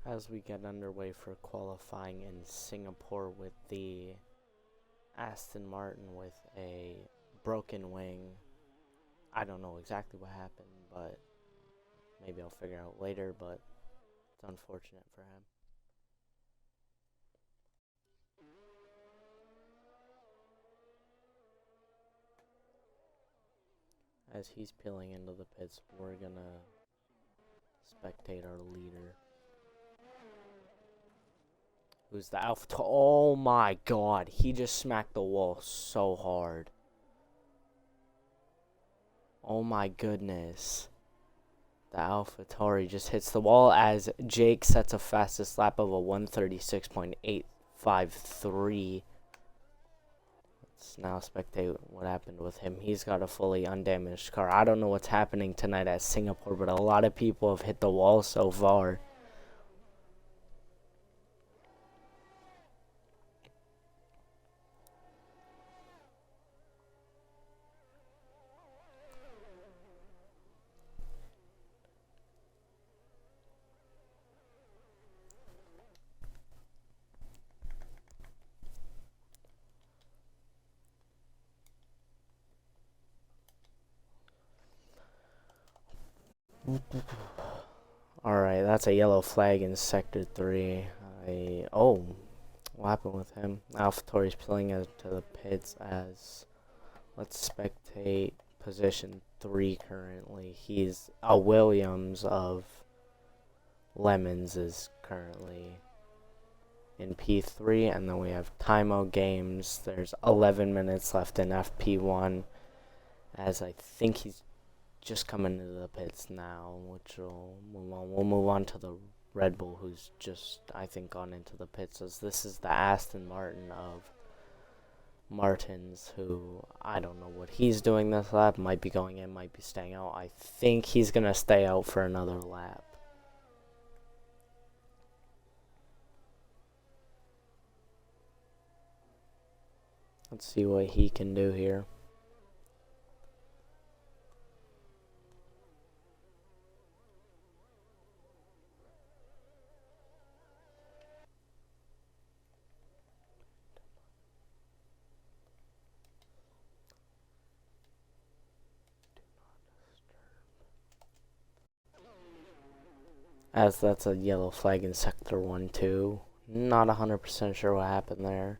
As we get underway for qualifying in Singapore with the Aston Martin with a broken wing. I don't know exactly what happened, but maybe I'll figure out later, but it's unfortunate for him. As he's peeling into the pits, we're gonna spectate our leader. Who's the Alpha? Oh my god, he just smacked the wall so hard. Oh my goodness. The AlphaTauri just hits the wall as Jake sets a fastest lap of a 136.853. Let's now spectate what happened with him. He's got a fully undamaged car. I don't know what's happening tonight at Singapore, but a lot of people have hit the wall so far. Alright, that's a yellow flag in Sector 3. What happened with him? AlphaTauri's pulling into the pits as... Let's spectate position 3 currently. He's a Williams of Lemons is currently in P3, and then we have Timo Games. There's 11 minutes left in FP1, as I think he's just coming into the pits now, which we'll move on to the Red Bull, who's just, I think, gone into the pits, as this is the Aston Martin of Martins, who I don't know what he's doing this lap. Might be going in, might be staying out. I think he's gonna stay out for another lap. Let's see what he can do here. As that's a yellow flag in Sector 1 too. Not 100% sure what happened there.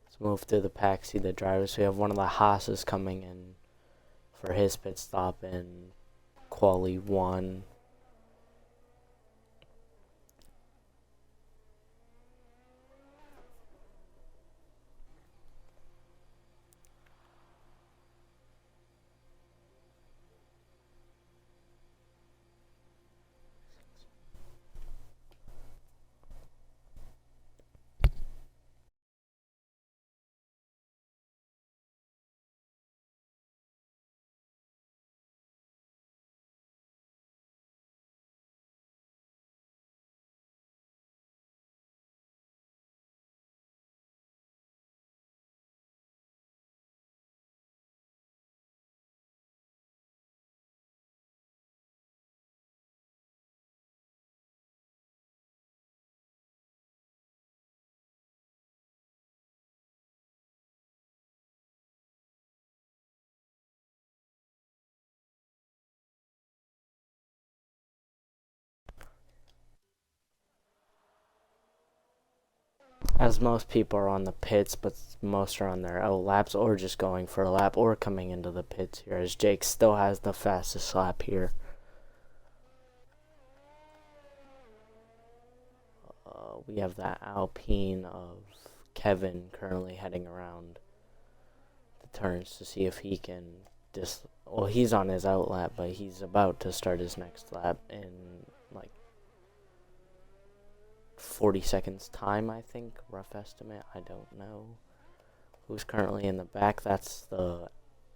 Let's move through the pack, see the drivers. We have one of the Haas's coming in for his pit stop in Quali 1. As most people are on the pits, but most are on their out laps or just going for a lap or coming into the pits here, as Jake still has the fastest lap here. We have that Alpine of Kevin currently heading around the turns to see if he can well, he's on his out lap, but he's about to start his next lap in like 40 seconds time, I think, rough estimate. I don't know who's currently in the back. That's the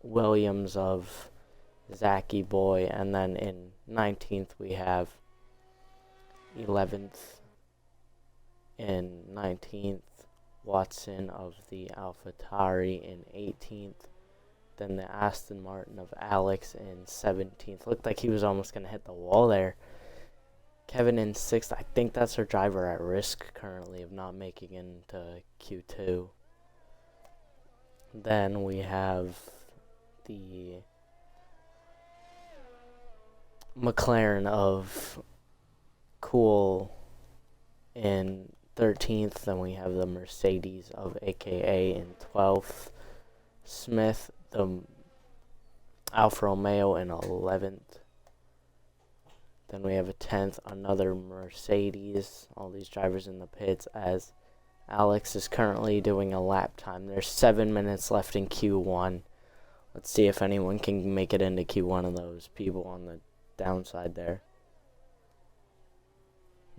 Williams of Zachy Boy, and then in 19th we have 11th in 19th Watson of the AlphaTauri in 18th, Then the Aston Martin of Alex in 17th. Looked like he was almost going to hit the wall there. Kevin in 6th. I think that's our driver at risk currently of not making into Q2. Then we have the McLaren of Cool in 13th. Then we have the Mercedes of AKA in 12th. Smith, the Alfa Romeo in 11th. Then we have a 10th, another Mercedes. All these drivers in the pits as Alex is currently doing a lap time. There's 7 minutes left in Q1. Let's see if anyone can make it into Q1 of those people on the downside there.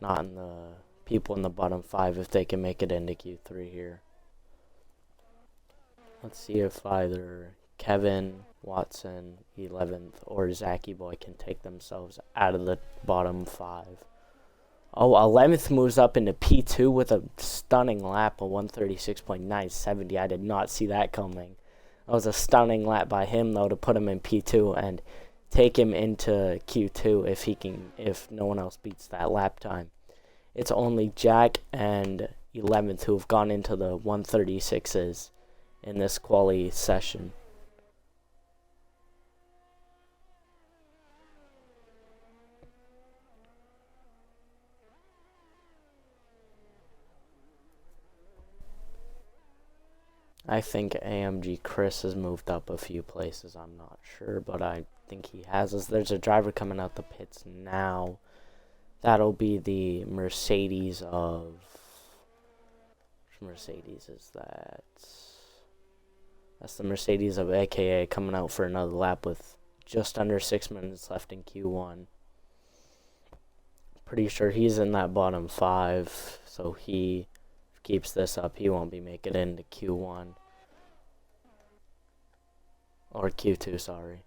Not in the people in the bottom 5 if they can make it into Q3 here. Let's see if either Kevin, Watson, 11th, or Zachy Boy can take themselves out of the bottom 5. Oh, 11th moves up into P2 with a stunning lap of 136.970. I did not see that coming. That was a stunning lap by him, though, to put him in P2 and take him into Q2 if no one else beats that lap time. It's only Jack and 11th who have gone into the 136s in this quali session. I think AMG Chris has moved up a few places. I'm not sure, but I think he has. There's a driver coming out the pits now. That'll be the Mercedes of... Which Mercedes is that? That's the Mercedes of AKA coming out for another lap with just under 6 minutes left in Q1. Pretty sure he's in that bottom 5, so he keeps this up, he won't be making it into Q1. Or Q2, sorry.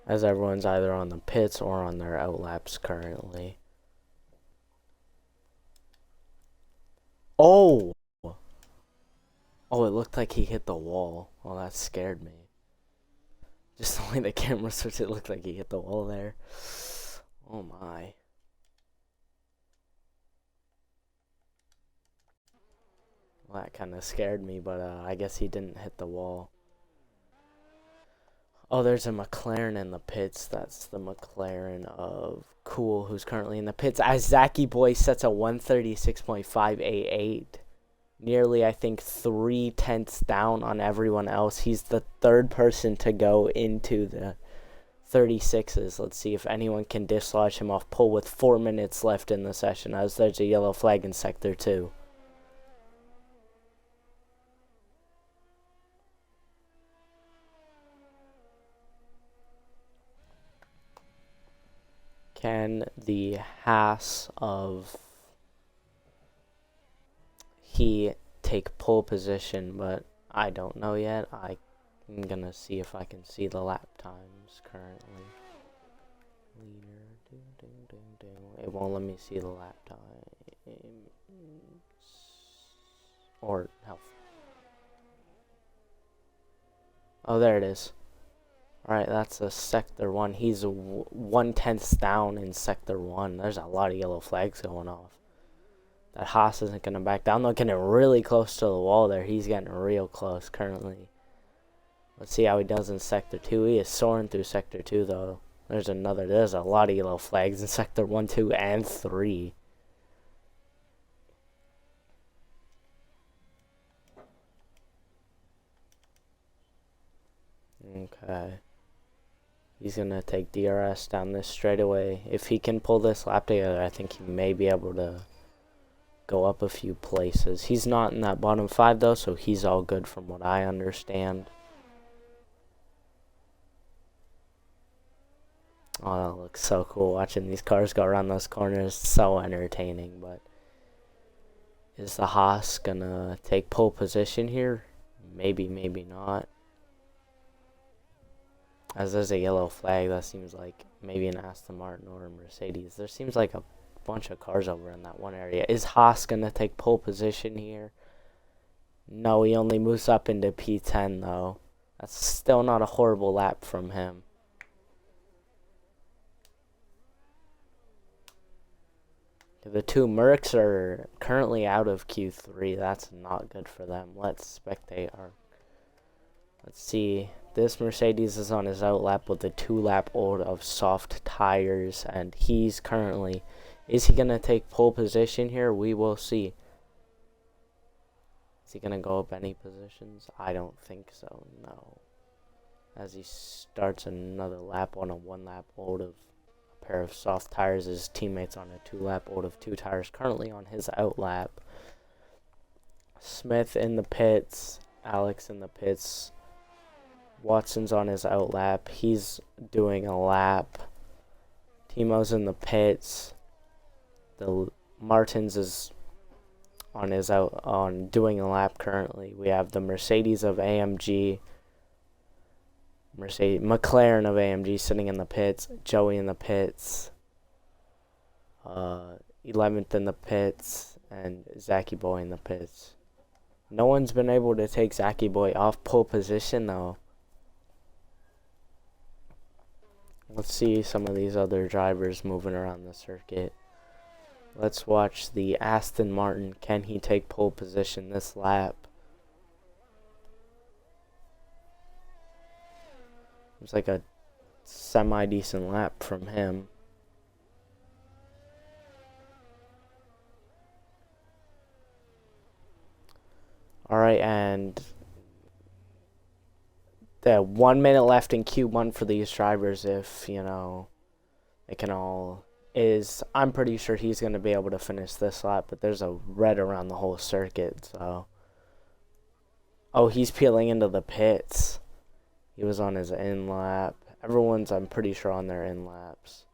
As everyone's either on the pits or on their outlaps currently. Oh! Oh, it looked like he hit the wall. Oh, that scared me. Just the way the camera switched, it looked like he hit the wall there. Oh my. Well, that kind of scared me, but I guess he didn't hit the wall. Oh, there's a McLaren in the pits. That's the McLaren of Cool, who's currently in the pits. As Zachy Boy sets a 136.588. Nearly, I think, 3/10 down on everyone else. He's the third person to go into the 36s. Let's see if anyone can dislodge him off pole with 4 minutes left in the session, as there's a yellow flag in Sector 2. Can the Haas of he take pole position? But I don't know yet. I'm gonna see if I can see the lap times currently. Leader, it won't let me see the lap times. Or health. Oh, there it is. Alright, that's a Sector 1. He's 1/10 down in Sector 1. There's a lot of yellow flags going off. That Haas isn't going to back down. They're getting really close to the wall there. He's getting real close currently. Let's see how he does in Sector 2. He is soaring through Sector 2, though. There's a lot of yellow flags in Sector 1, 2, and 3. Okay. He's going to take DRS down this straightaway. If he can pull this lap together, I think he may be able to go up a few places. He's not in that bottom 5, though, so he's all good from what I understand. Oh, that looks so cool. Watching these cars go around those corners, so entertaining. But is the Haas going to take pole position here? Maybe, maybe not. As there's a yellow flag, that seems like maybe an Aston Martin or a Mercedes. There seems like a bunch of cars over in that one area. Is Haas going to take pole position here? No, he only moves up into P10 though. That's still not a horrible lap from him. The two Mercs are currently out of Q3. That's not good for them. Let's spectate our... Let's see. This Mercedes is on his out lap with a 2-lap old of soft tires. And he's currently... Is he going to take pole position here? We will see. Is he going to go up any positions? I don't think so, no. As he starts another lap on a 1-lap old of a pair of soft tires. His teammates on a 2-lap old of 2 tires currently on his out lap. Smith in the pits. Alex in the pits. Watson's on his out lap. He's doing a lap. Timo's in the pits. The Martins is on his doing a lap currently. We have the Mercedes of AMG, McLaren of AMG sitting in the pits, Joey in the pits, 11th in the pits, and Zachy Boy in the pits. No one's been able to take Zachy Boy off pole position though. Let's see some of these other drivers moving around the circuit. Let's watch the Aston Martin. Can he take pole position this lap? It's like a semi-decent lap from him. Alright, and the 1 minute left in Q1 for these drivers if, you know, they can all... I'm pretty sure he's going to be able to finish this lap, but there's a red around the whole circuit, so... Oh, he's peeling into the pits. He was on his in lap. Everyone's, I'm pretty sure, on their in laps.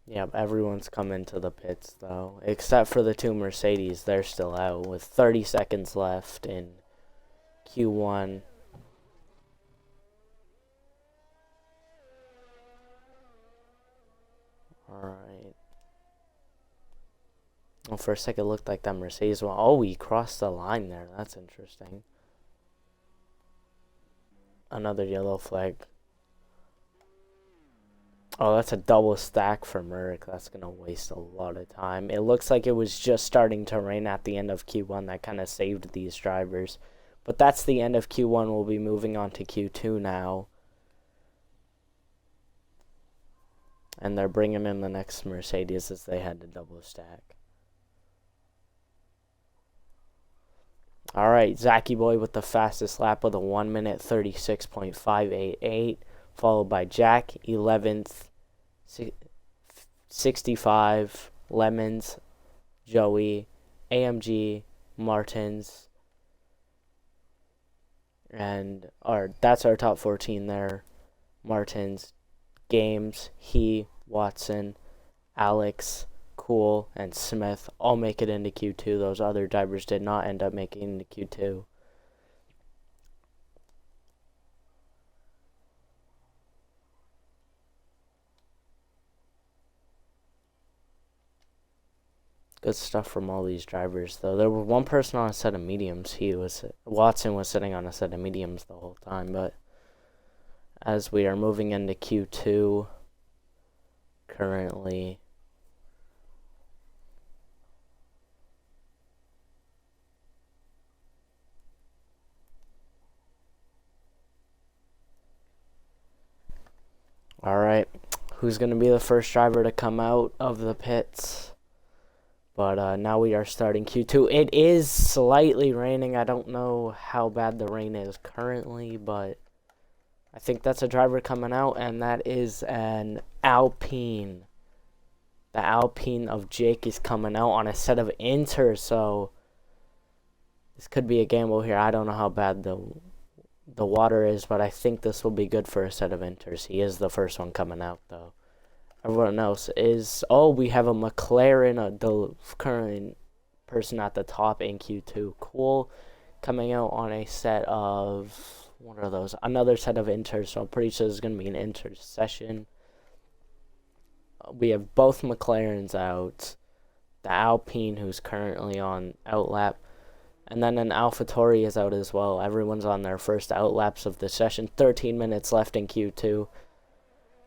Yep, everyone's come into the pits, though. Except for the 2 Mercedes, they're still out with 30 seconds left in Q1. Alright. Well, for a second it looked like that Mercedes one. Oh, he crossed the line there. That's interesting. Another yellow flag. Oh, that's a double stack for Merck. That's going to waste a lot of time. It looks like it was just starting to rain at the end of Q1. That kind of saved these drivers. But that's the end of Q1. We'll be moving on to Q2 now. And they're bringing in the next Mercedes as they had to double stack. Alright, Zachy Boy with the fastest lap with a 1 minute 36.588. Followed by Jack, 11th, 65, Lemons, Joey, AMG, Martins. And that's our top 14 there. Martins, Games, Watson, Alex, Cool, and Smith all make it into Q2. Those other drivers did not end up making it into Q2. Good stuff from all these drivers, though. There was one person on a set of mediums. Watson was sitting on a set of mediums the whole time, but as we are moving into Q2 currently. Alright, who's going to be the first driver to come out of the pits? But now we are starting Q2. It is slightly raining. I don't know how bad the rain is currently, but I think that's a driver coming out, and that is an Alpine. The Alpine of Jake is coming out on a set of Inter, so this could be a gamble here. I don't know how bad the water is, but I think this will be good for a set of Inters. He is the first one coming out, though. Everyone else is... Oh, we have a McLaren, the current person at the top in Q2. Cool. coming out on a set of, what are those? Another set of inters, so I'm pretty sure there's going to be an inter session. We have both McLarens out, the Alpine, who's currently on outlap, and then an AlphaTauri is out as well. Everyone's on their first outlaps of the session. 13 minutes left in Q2.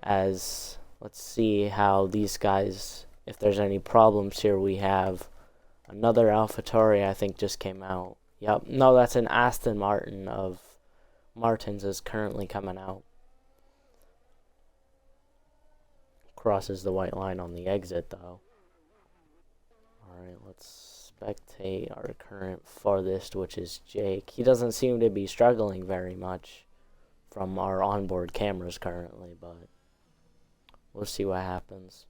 As let's see how these guys, if there's any problems here. We have another AlphaTauri, I think, just came out. Yep, no, that's an Aston Martin of Martins is currently coming out. Crosses the white line on the exit, though. Alright, let's spectate our current farthest, which is Jake. He doesn't seem to be struggling very much from our onboard cameras currently, but we'll see what happens.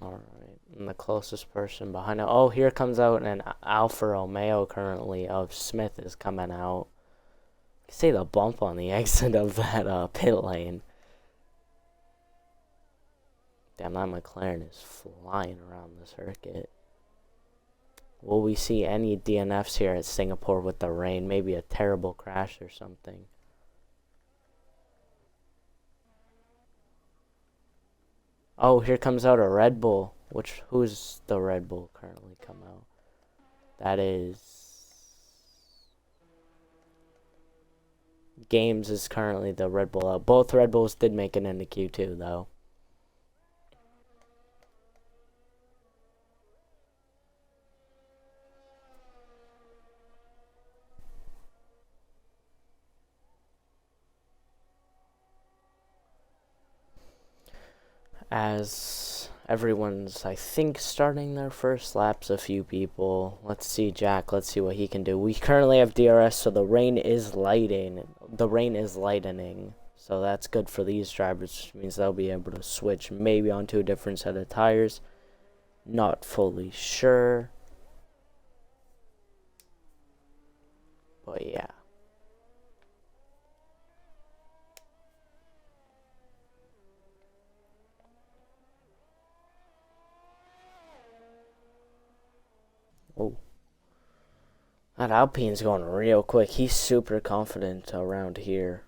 Alright, and the closest person behind it. Oh, here comes out an Alfa Romeo currently of Smith is coming out. You see the bump on the exit of that pit lane. Damn, that McLaren is flying around the circuit. Will we see any DNFs here at Singapore with the rain? Maybe a terrible crash or something. Oh, here comes out a Red Bull. Who's the Red Bull currently come out? That is... Games is currently the Red Bull out. Both Red Bulls did make it into Q2, though. As everyone's, I think, starting their first laps, a few people. Let's see Jack, let's see what he can do. We currently have DRS, so the rain is lightening. So that's good for these drivers, which means they'll be able to switch maybe onto a different set of tires. Not fully sure. But yeah. Oh. That Alpine's going real quick. He's super confident around here.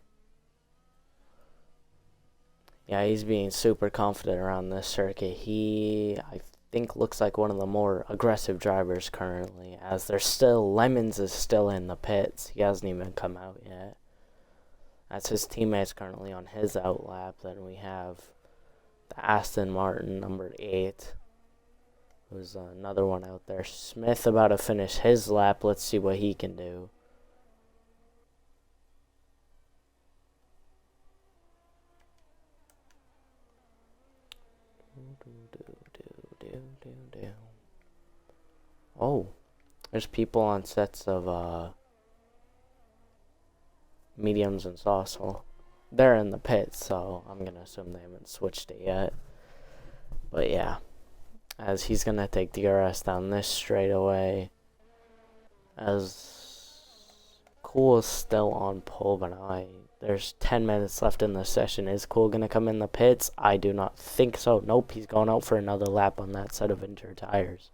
Yeah, he's being super confident around this circuit. I think, looks like one of the more aggressive drivers currently, as there's still, Lemons is still in the pits. He hasn't even come out yet. That's his teammates currently on his outlap. Then we have the Aston Martin, number 8. There's another one out there. Smith about to finish his lap. Let's see what he can do. Oh, there's people on sets of mediums and sauce. Well, they're in the pit, so I'm gonna assume they haven't switched it yet. But yeah, as he's gonna take DRS down this straightaway. As Cool is still on pole, but there's 10 minutes left in the session. Is Cool gonna come in the pits? I do not think so. Nope, he's going out for another lap on that set of inter tires.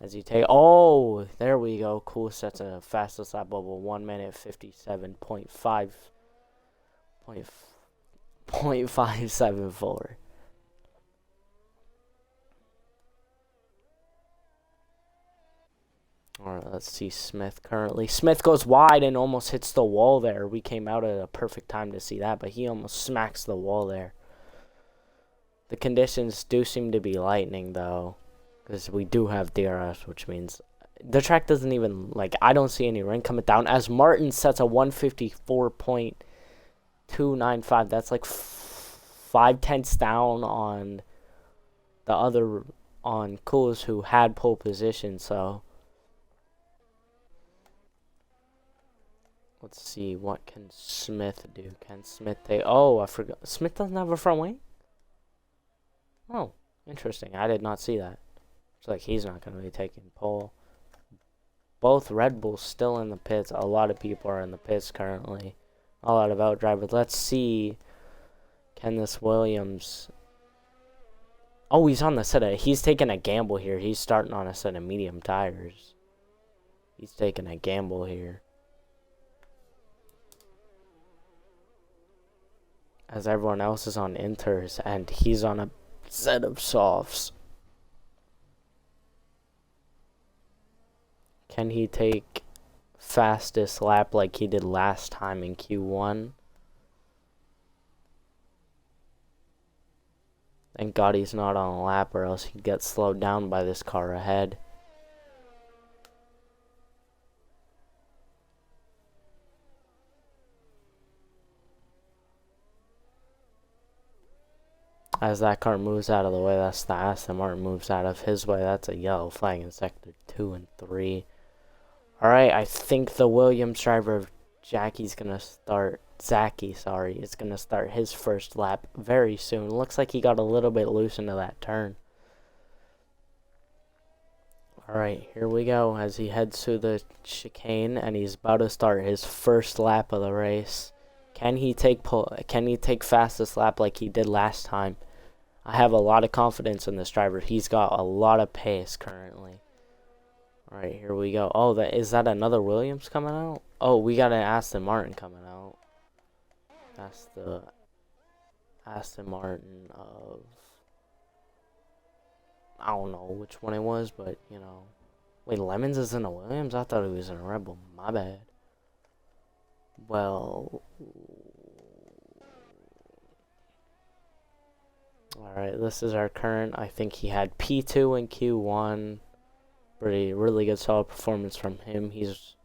As you take, oh, there we go. Cool sets a fastest lap of 1 minute 57.574. Alright, let's see Smith currently. Smith goes wide and almost hits the wall there. We came out at a perfect time to see that, but he almost smacks the wall there. The conditions do seem to be lightning, though, because we do have DRS, which means the track doesn't even, I don't see any rain coming down. As Martin sets a 154.295, that's like 5/10 down on the other, on Cool's, who had pole position, so let's see, what can Smith do? Can Smith take... Oh, I forgot. Smith doesn't have a front wing? Oh, interesting. I did not see that. It's like he's not going to be taking pole. Both Red Bulls still in the pits. A lot of people are in the pits currently. A lot of outdrivers. Let's see. Can this Williams Oh, he's on the set of... He's taking a gamble here. He's starting on a set of medium tires. He's taking a gamble here. As everyone else is on inters, and he's on a set of softs. Can he take fastest lap like he did last time in Q1? Thank God he's not on a lap, or else he'd get slowed down by this car ahead. As that car moves out of the way, that's the Aston Martin moves out of his way. That's a yellow flag in sector 2 and 3. Alright, I think the Williams driver, Zacky's gonna start his first lap very soon. Looks like he got a little bit loose into that turn. Alright, here we go as he heads through the chicane, and he's about to start his first lap of the race. Can he take fastest lap like he did last time? I have a lot of confidence in this driver. He's got a lot of pace currently. Alright, here we go. Oh, is that another Williams coming out? Oh, we got an Aston Martin coming out. That's the Aston Martin of... I don't know which one it was, but, you know. Wait, Lemons is in a Williams? I thought he was in a Red Bull. My bad. Well... Alright, this is our current. I think he had P2 and Q1. Really good solid performance from him. He's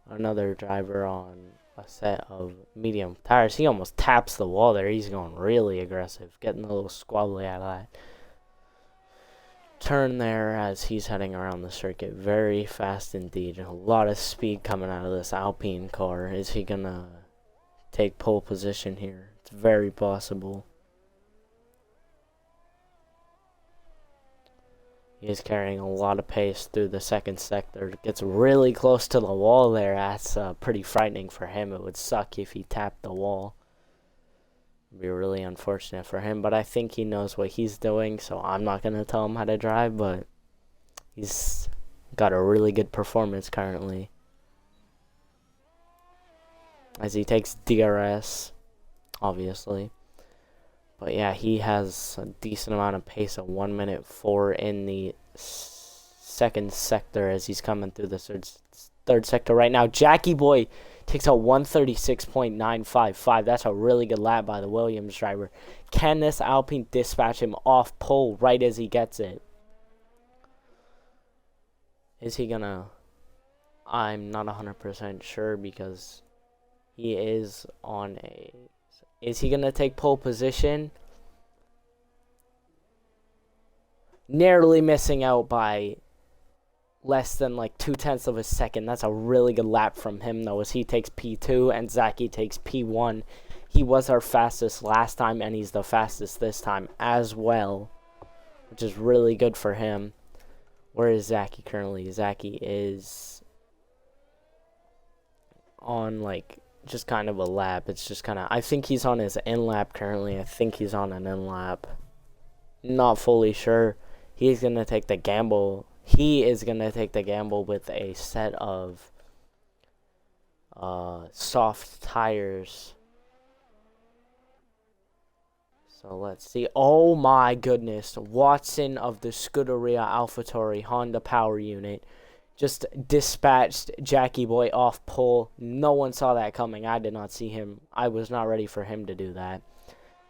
another driver on a set of medium tires. He almost taps the wall there. He's going really aggressive, getting a little squabbly out of that turn there as he's heading around the circuit. Very fast indeed. A lot of speed coming out of this Alpine car. Is he gonna take pole position here? It's very possible. He is carrying a lot of pace through the second sector. Gets really close to the wall there. That's pretty frightening for him. It would suck if he tapped the wall. It would be really unfortunate for him. But I think he knows what he's doing, so I'm not going to tell him how to drive. But he's got a really good performance currently. As he takes DRS, obviously. But yeah, he has a decent amount of pace, a 1:04 in the second sector as he's coming through the third sector right now. Jackie Boy takes a 1:36.955. That's a really good lap by the Williams driver. Can this Alpine dispatch him off pole right as he gets it? Is he gonna... I'm not 100% sure because he is on a... Is he going to take pole position? Narrowly missing out by less than like 0.2 of a second. That's a really good lap from him though, as he takes P2 and Zachy takes P1. He was our fastest last time and he's the fastest this time as well, which is really good for him. Where is Zachy currently? Zachy is on like... just kind of a lap. It's just kind of... I think he's on his in lap currently. I think he's on an in lap. Not fully sure. He's going to take the gamble. He is going to take the gamble with a set of soft tires. So let's see. Oh my goodness. Watson of the Scuderia AlphaTauri Honda Power Unit just dispatched Jackie Boy off pole. No one saw that coming. I did not see him. I was not ready for him to do that.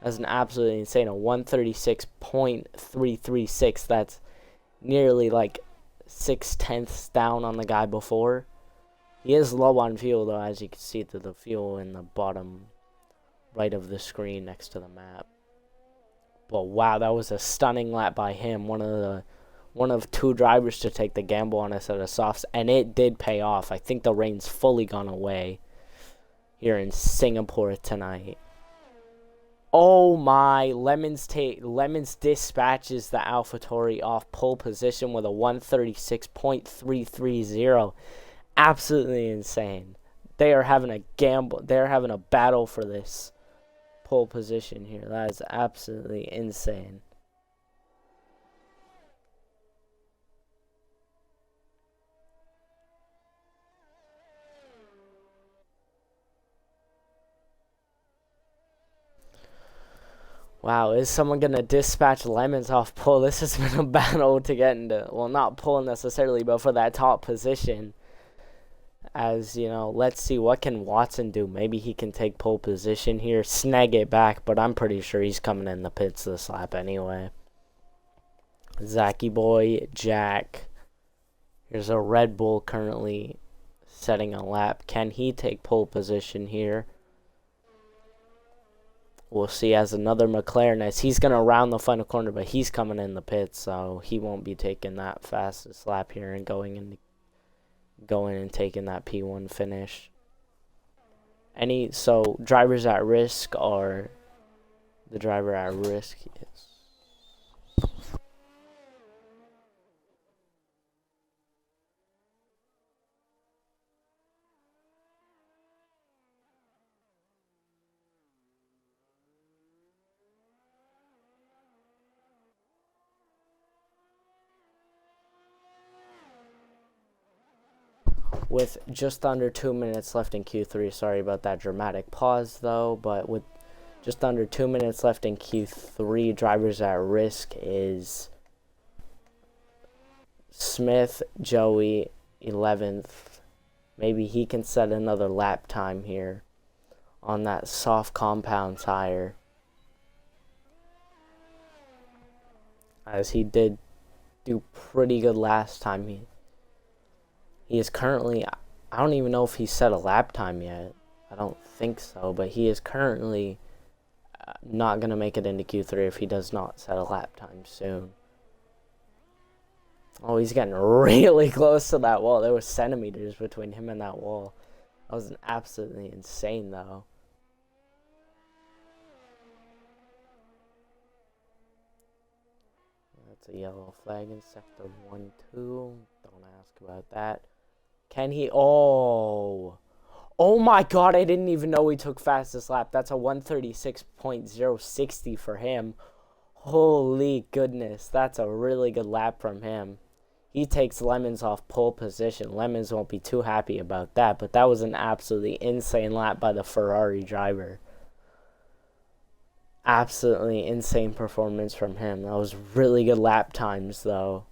That's an absolutely insane. A 1:36.336. That's nearly like 0.6 down on the guy before. He is low on fuel though, as you can see through the fuel in the bottom right of the screen next to the map. But wow, that was a stunning lap by him. One of two drivers to take the gamble on a set of softs, and it did pay off. I think the rain's fully gone away here in Singapore tonight. Oh my, Lemons dispatches the AlphaTauri off pole position with a 1:36.330. Absolutely insane. They are having a gamble. They are having a battle for this pole position here. That is absolutely insane. Wow, is someone going to dispatch Lemons off pole? This has been a battle to get into, well, not pole necessarily, but for that top position. As, you know, let's see, what can Watson do? Maybe he can take pole position here, snag it back, but I'm pretty sure he's coming in the pits this lap anyway. Zachy Boy, Jack. Here's a Red Bull currently setting a lap. Can he take pole position here? We'll see. As another McLaren, as he's going to round the final corner, but he's coming in the pits, so he won't be taking that fastest lap here and going and taking that P1 finish. So drivers at risk are the driver at risk is with just under 2 minutes left in Q3. Sorry about that dramatic pause though, but with just under 2 minutes left in Q3, drivers at risk is Smith, Joey, 11th. Maybe he can set another lap time here on that soft compound tire, as he did do pretty good last time. He is currently, I don't even know if he set a lap time yet. I don't think so, but he is currently not going to make it into Q3 if he does not set a lap time soon. Oh, he's getting really close to that wall. There was centimeters between him and that wall. That was absolutely insane, though. That's a yellow flag in sector 1-2. Don't ask about that. Can he? Oh my god, I didn't even know he took fastest lap. That's a 136.060 for him. Holy goodness, that's a really good lap from him. He takes Lemons off pole position. Lemons won't be too happy about that, but that was an absolutely insane lap by the Ferrari driver. Absolutely insane performance from him. That was really good lap times, though.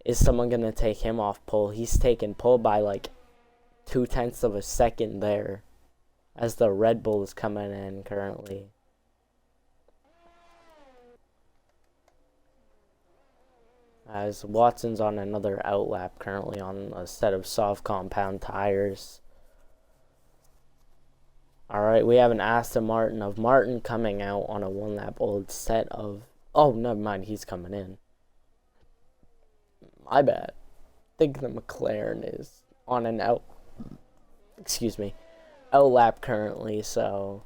Is someone going to take him off pole? He's taken pole by like 0.2 of a second there, as the Red Bull is coming in currently. As Watson's on another outlap currently on a set of soft compound tires. Alright, we have an Aston Martin of Martin coming out on a 1-lap old set of... Oh, never mind, he's coming in. My bad. I think the McLaren is on an outlap currently, so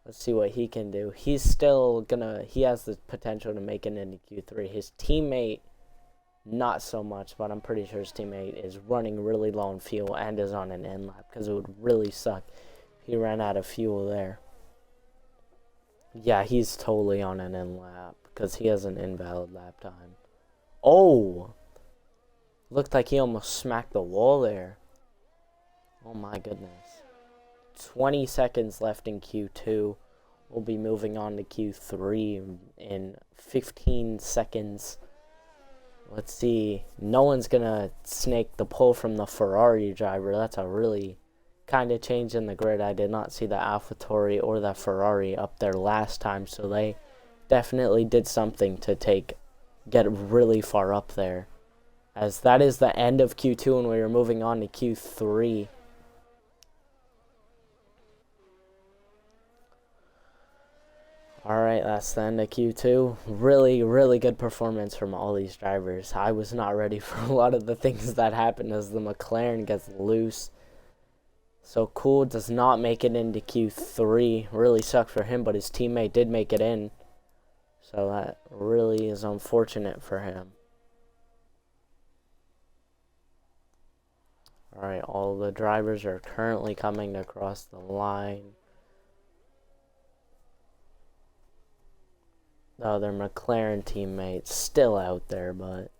let's see what he can do. He has the potential to make it into Q3. His teammate, not so much, but I'm pretty sure his teammate is running really low on fuel and is on an end lap, because it would really suck if he ran out of fuel there. Yeah, he's totally on an end lap, because he has an invalid lap time. Oh! Looked like he almost smacked the wall there. Oh my goodness. 20 seconds left in Q2. We'll be moving on to Q3 in 15 seconds. Let's see. No one's going to snake the pole from the Ferrari driver. That's a really kind of change in the grid. I did not see the AlphaTauri or the Ferrari up there last time, so they definitely did something to get really far up there. As that is the end of Q2 and we are moving on to Q3. Alright, that's the end of Q2. Really, really good performance from all these drivers. I was not ready for a lot of the things that happened as the McLaren gets loose. So Cool does not make it into Q3. Really sucked for him, but his teammate did make it in. So that really is unfortunate for him. Alright, all the drivers are currently coming across the line. The other McLaren teammates still out there, but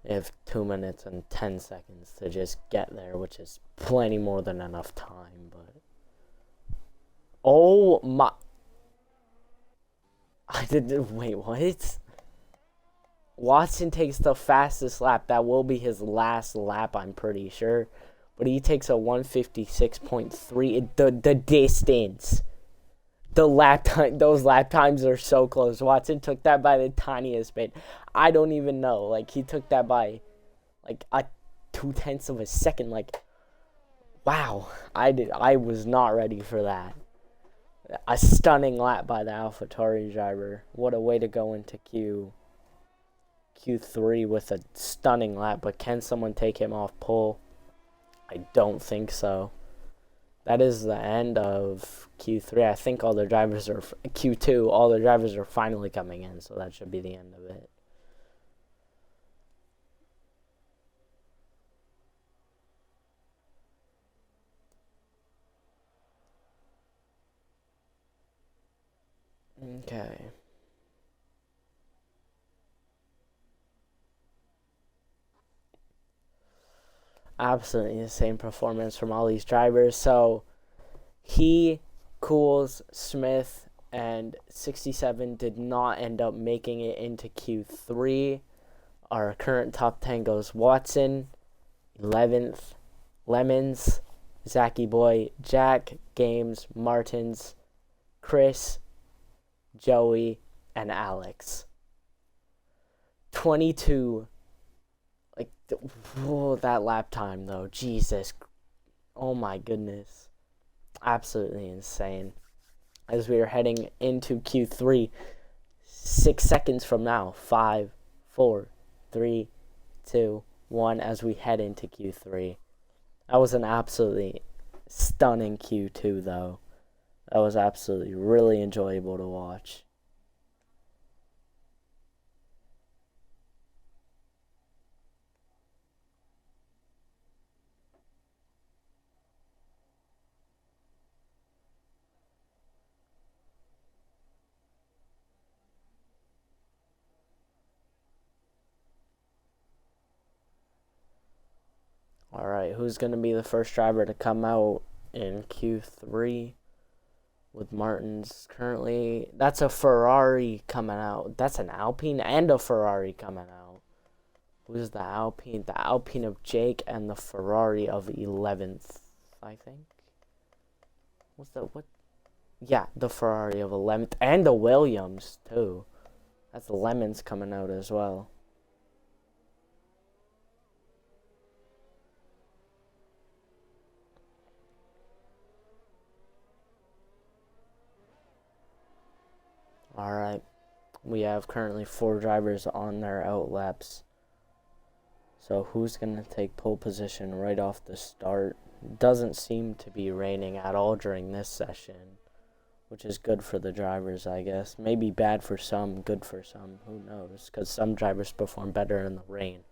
they have 2 minutes and 10 seconds to just get there, which is plenty more than enough time. But oh my, I didn't. Wait, what? Watson takes the fastest lap. That will be his last lap, I'm pretty sure. But he takes a 156.3. The distance. The lap time. Those lap times are so close. Watson took that by the tiniest bit. I don't even know. Like, he took that by like a 0.2 of a second. Like, wow. I was not ready for that. A stunning lap by the AlphaTauri driver. What a way to go into Q3 with a stunning lap. But can someone take him off pole? I don't think so. That is the end of Q3. I think all the drivers are Q2. All the drivers are finally coming in, so that should be the end of it. Okay. Absolutely the same performance from all these drivers. So he, Cools, Smith, and 67 did not end up making it into Q3. Our current top 10 goes Watson, 11th, Lemons, Zachy Boy, Jack, Games, Martins, Chris, Joey, and Alex. 22. Like, whoa, that lap time, though. Jesus. Oh, my goodness. Absolutely insane. As we are heading into Q3, 6 seconds from now. 5, 4, 3, 2, 1, as we head into Q3. That was an absolutely stunning Q2, though. That was absolutely really enjoyable to watch. Alright, who's going to be the first driver to come out in Q3 with Martins currently? That's a Ferrari coming out. That's an Alpine and a Ferrari coming out. Who's the Alpine? The Alpine of Jake and the Ferrari of 11th, I think. What? Yeah, the Ferrari of 11th and the Williams, too. That's Lemons coming out as well. Alright, we have currently 4 drivers on their out laps. So who's going to take pole position right off the start? Doesn't seem to be raining at all during this session, which is good for the drivers, I guess. Maybe bad for some, good for some, who knows? Because some drivers perform better in the rain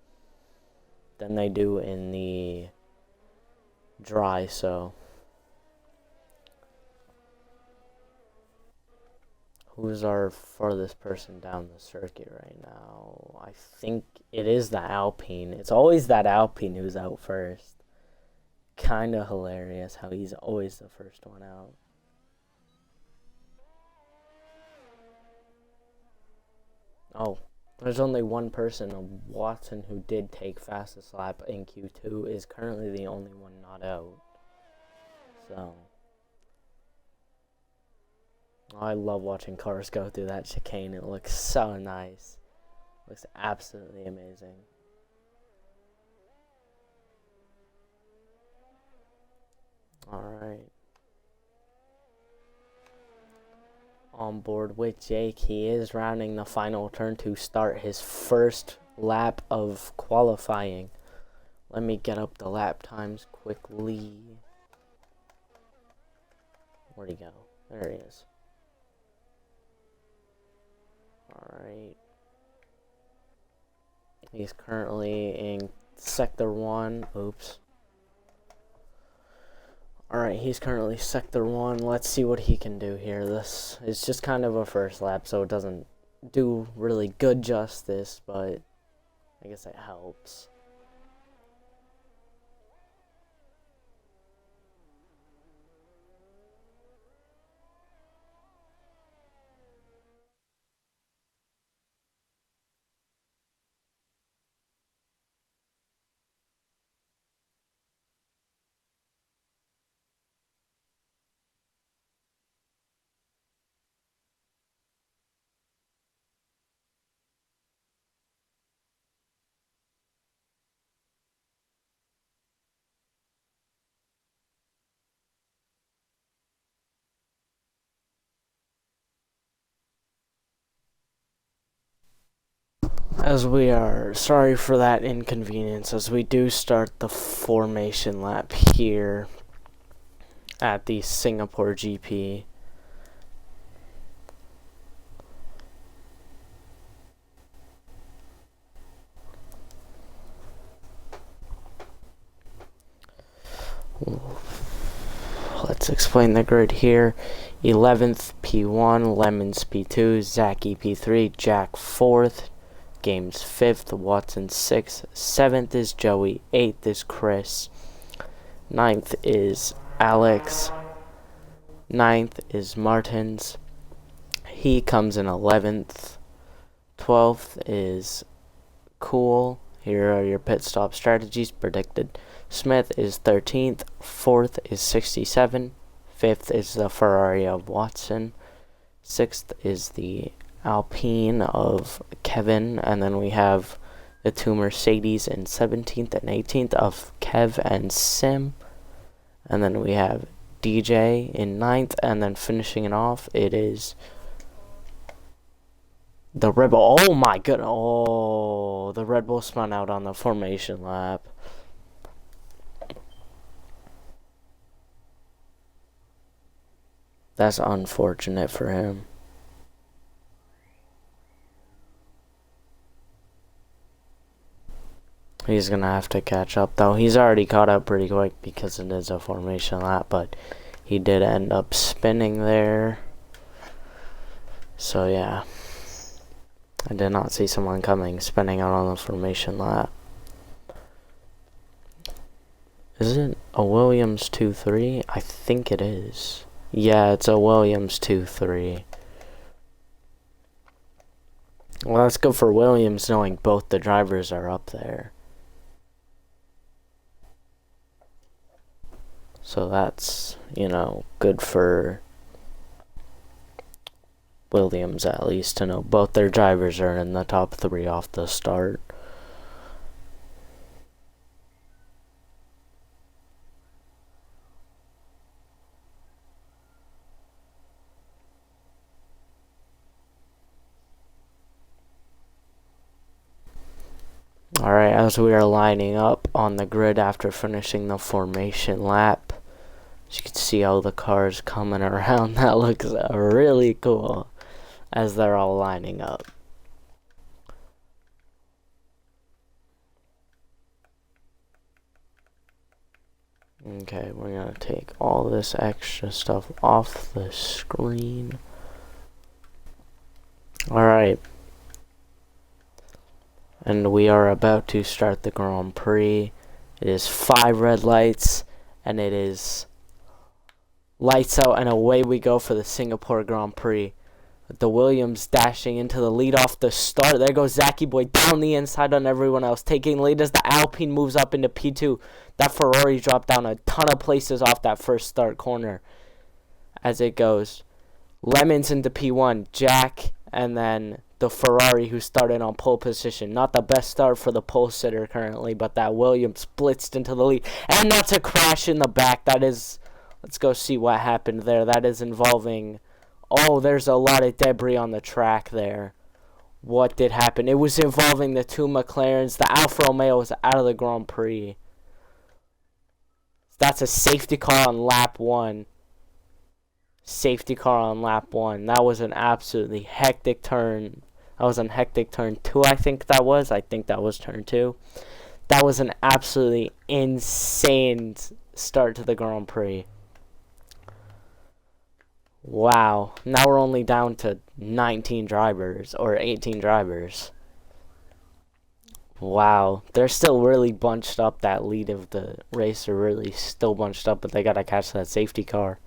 than they do in the dry, so... Who's our farthest person down the circuit right now? I think it is the Alpine. It's always that Alpine who's out first. Kind of hilarious how he's always the first one out. Oh, there's only one person, Watson, who did take fastest lap in Q2, is currently the only one not out. So... I love watching cars go through that chicane. It looks so nice. Looks absolutely amazing. Alright. On board with Jake. He is rounding the final turn to start his first lap of qualifying. Let me get up the lap times quickly. Where'd he go? There he is. Alright. He's currently in Sector 1. Oops. Alright, he's currently Sector 1. Let's see what he can do here. This is just kind of a first lap, so it doesn't do really good justice, but I guess it helps. As we are sorry for that inconvenience, as we do start the formation lap here at the Singapore GP. Let's explain the grid here. 11th, P1, Lemons P2, Zachy P3, Jack 4th, Games 5th, Watson 6th, 7th is Joey, 8th is Chris, 9th is Alex, 9th is Martins, he comes in 11th, 12th is Cool. Here are your pit stop strategies predicted. Smith is 13th, 4th is 67, 5th is the Ferrari of Watson, 6th is the Alpine of Kevin, and then we have the two Mercedes in 17th and 18th of Kev and Sim, and then we have DJ in 9th, and then finishing it off, it is the Red Bull. Oh my god, oh, the Red Bull spun out on the formation lap. That's unfortunate for him. He's gonna have to catch up, though. He's already caught up pretty quick because it is a formation lap, but he did end up spinning there. So yeah, I did not see someone spinning out on the formation lap. Is it a Williams 2-3? I think it is. Yeah, it's a Williams 2-3. Well, that's good for Williams, knowing both the drivers are up there. So that's, you know, good for Williams at least to know both their drivers are in the top 3 off the start. Alright, as we are lining up on the grid after finishing the formation lap, as you can see all the cars coming around, that looks really cool as they're all lining up. Okay, we're gonna take all this extra stuff off the screen. Alright. And we are about to start the Grand Prix. It is 5 red lights, and it is lights out, and away we go for the Singapore Grand Prix. With the Williams dashing into the lead off the start. There goes Zachy Boy down the inside on everyone else, taking lead as the Alpine moves up into P2. That Ferrari dropped down a ton of places off that first start corner. As it goes, Lemons into P1, Jack, and then the Ferrari who started on pole position. Not the best start for the pole sitter currently, but that Williams blitzed into the lead. And that's a crash in the back. That is, let's go see what happened there. That is involving, oh, there's a lot of debris on the track there. What did happen? It was involving the two McLarens. The Alfa Romeo was out of the Grand Prix. That's a safety car on lap 1. Safety car on lap 1. That was an absolutely hectic turn. That was on hectic turn 2, I think that was. I think that was turn 2. That was an absolutely insane start to the Grand Prix. Wow. Now we're only down to 19 drivers, or 18 drivers. Wow. They're still really bunched up. That lead of the race are really still bunched up, but they gotta catch that safety car.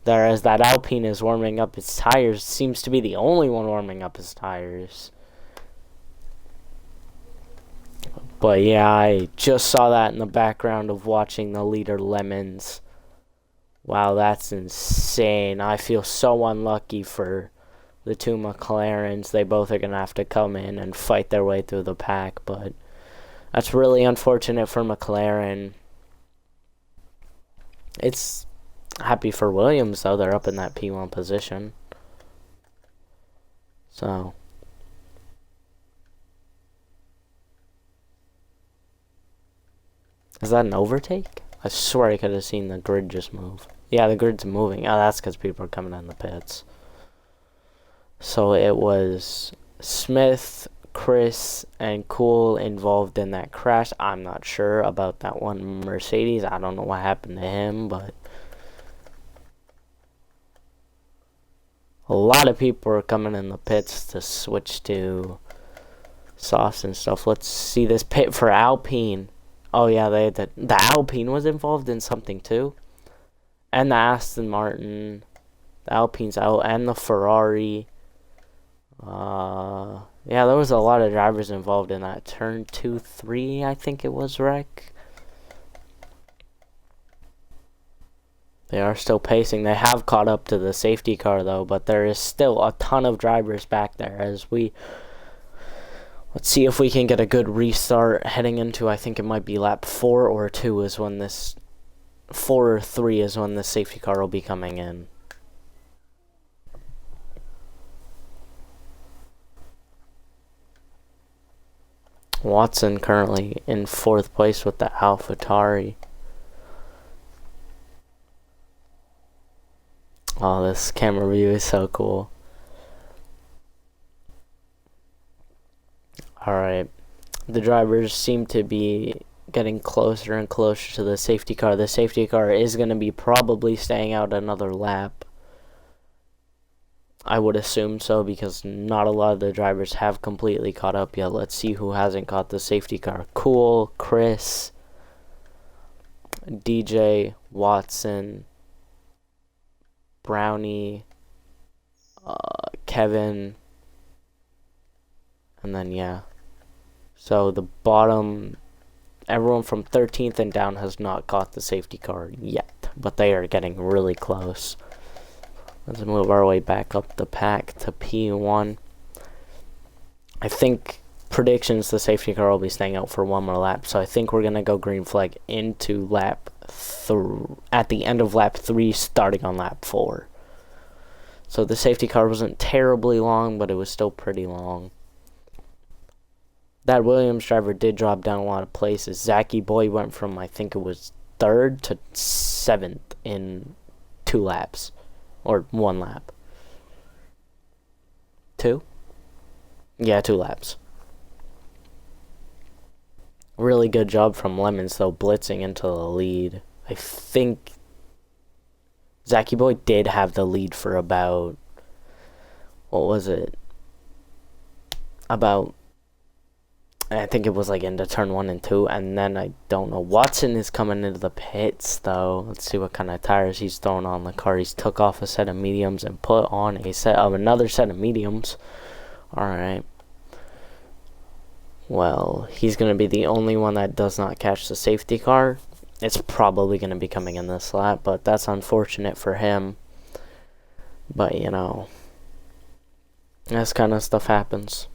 Whereas that Alpine is warming up its tires, seems to be the only one warming up his tires. But yeah, I just saw that in the background of watching the leader Lemons. Wow, that's insane. I feel so unlucky for the two McLarens. They both are going to have to come in and fight their way through the pack, but that's really unfortunate for McLaren. It's happy for Williams, though. They're up in that P1 position. So Is that an overtake? I swear I could have seen the grid just move. Yeah, the grid's moving. Oh, that's because people are coming in the pits. So it was Smith, Chris, and Cool involved in that crash. I'm not sure about that one Mercedes. I don't know what happened to him, but a lot of people are coming in the pits to switch to softs and stuff. Let's see this pit for Alpine. Oh yeah, the Alpine was involved in something too, and the Aston Martin. The Alpine's out, and the Ferrari. Yeah, there was a lot of drivers involved in that turn 2-3, I think it was, wreck. They are still pacing. They have caught up to the safety car though, but there is still a ton of drivers back there as we let's see if we can get a good restart heading into, I think it might be lap 4 or 2 is when this 4 or 3 is when the safety car will be coming in. Watson currently in 4th place with the AlphaTauri. Oh, this camera view is so cool. Alright. The drivers seem to be getting closer and closer to the safety car. The safety car is going to be probably staying out another lap. I would assume so because not a lot of the drivers have completely caught up yet. Let's see who hasn't caught the safety car. Cool, Chris, DJ, Watson, Brownie, Kevin, and then yeah. So the bottom, everyone from 13th and down has not caught the safety car yet, but they are getting really close. Let's move our way back up the pack to P1. I think predictions the safety car will be staying out for one more lap, so I think we're going to go green flag into lap 3, at the end of lap 3, starting on lap 4. So the safety car wasn't terribly long, but it was still pretty long. That Williams driver did drop down a lot of places. Zachy Boy went from, I think it was 3rd to 7th in 2 laps. Or 1 lap. 2? Yeah, 2 laps. Really good job from Lemons, though, blitzing into the lead. I think Zachy Boy did have the lead for about, what was it? About, I think it was like into turn 1 and 2, and then I don't know. Watson is coming into the pits, though. Let's see what kind of tires he's throwing on the car. He's took off a set of mediums and put on a set of another set of mediums. Alright. Well, he's going to be the only one that does not catch the safety car. It's probably going to be coming in this lap, but that's unfortunate for him. But, you know, this kind of stuff happens.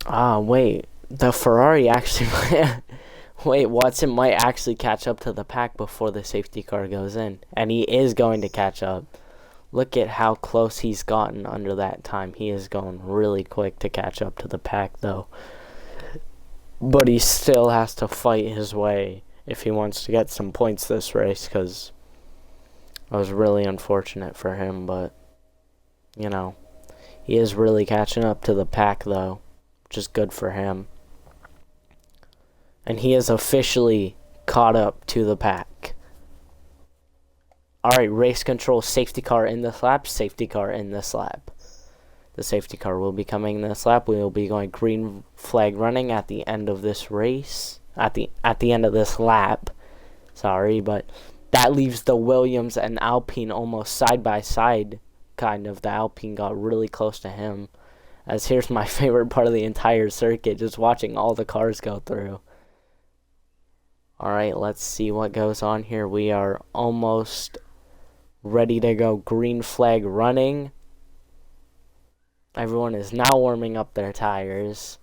Ah, wait. The Ferrari actually... Wait, Watson might actually catch up to the pack before the safety car goes in. And he is going to catch up. Look at how close he's gotten under that time. He is going really quick to catch up to the pack, though. But he still has to fight his way if he wants to get some points this race, because it was really unfortunate for him. But, you know, he is really catching up to the pack, though, which is good for him. And he is officially caught up to the pack. Alright, race control, safety car in this lap, safety car in this lap. The safety car will be coming in this lap. We will be going green flag running at the end of this race. At the end of this lap. Sorry, but that leaves the Williams and Alpine almost side by side, kind of. The Alpine got really close to him. As here's my favorite part of the entire circuit, just watching all the cars go through. Alright, let's see what goes on here. We are almost ready to go green flag running. Everyone is now warming up their tires.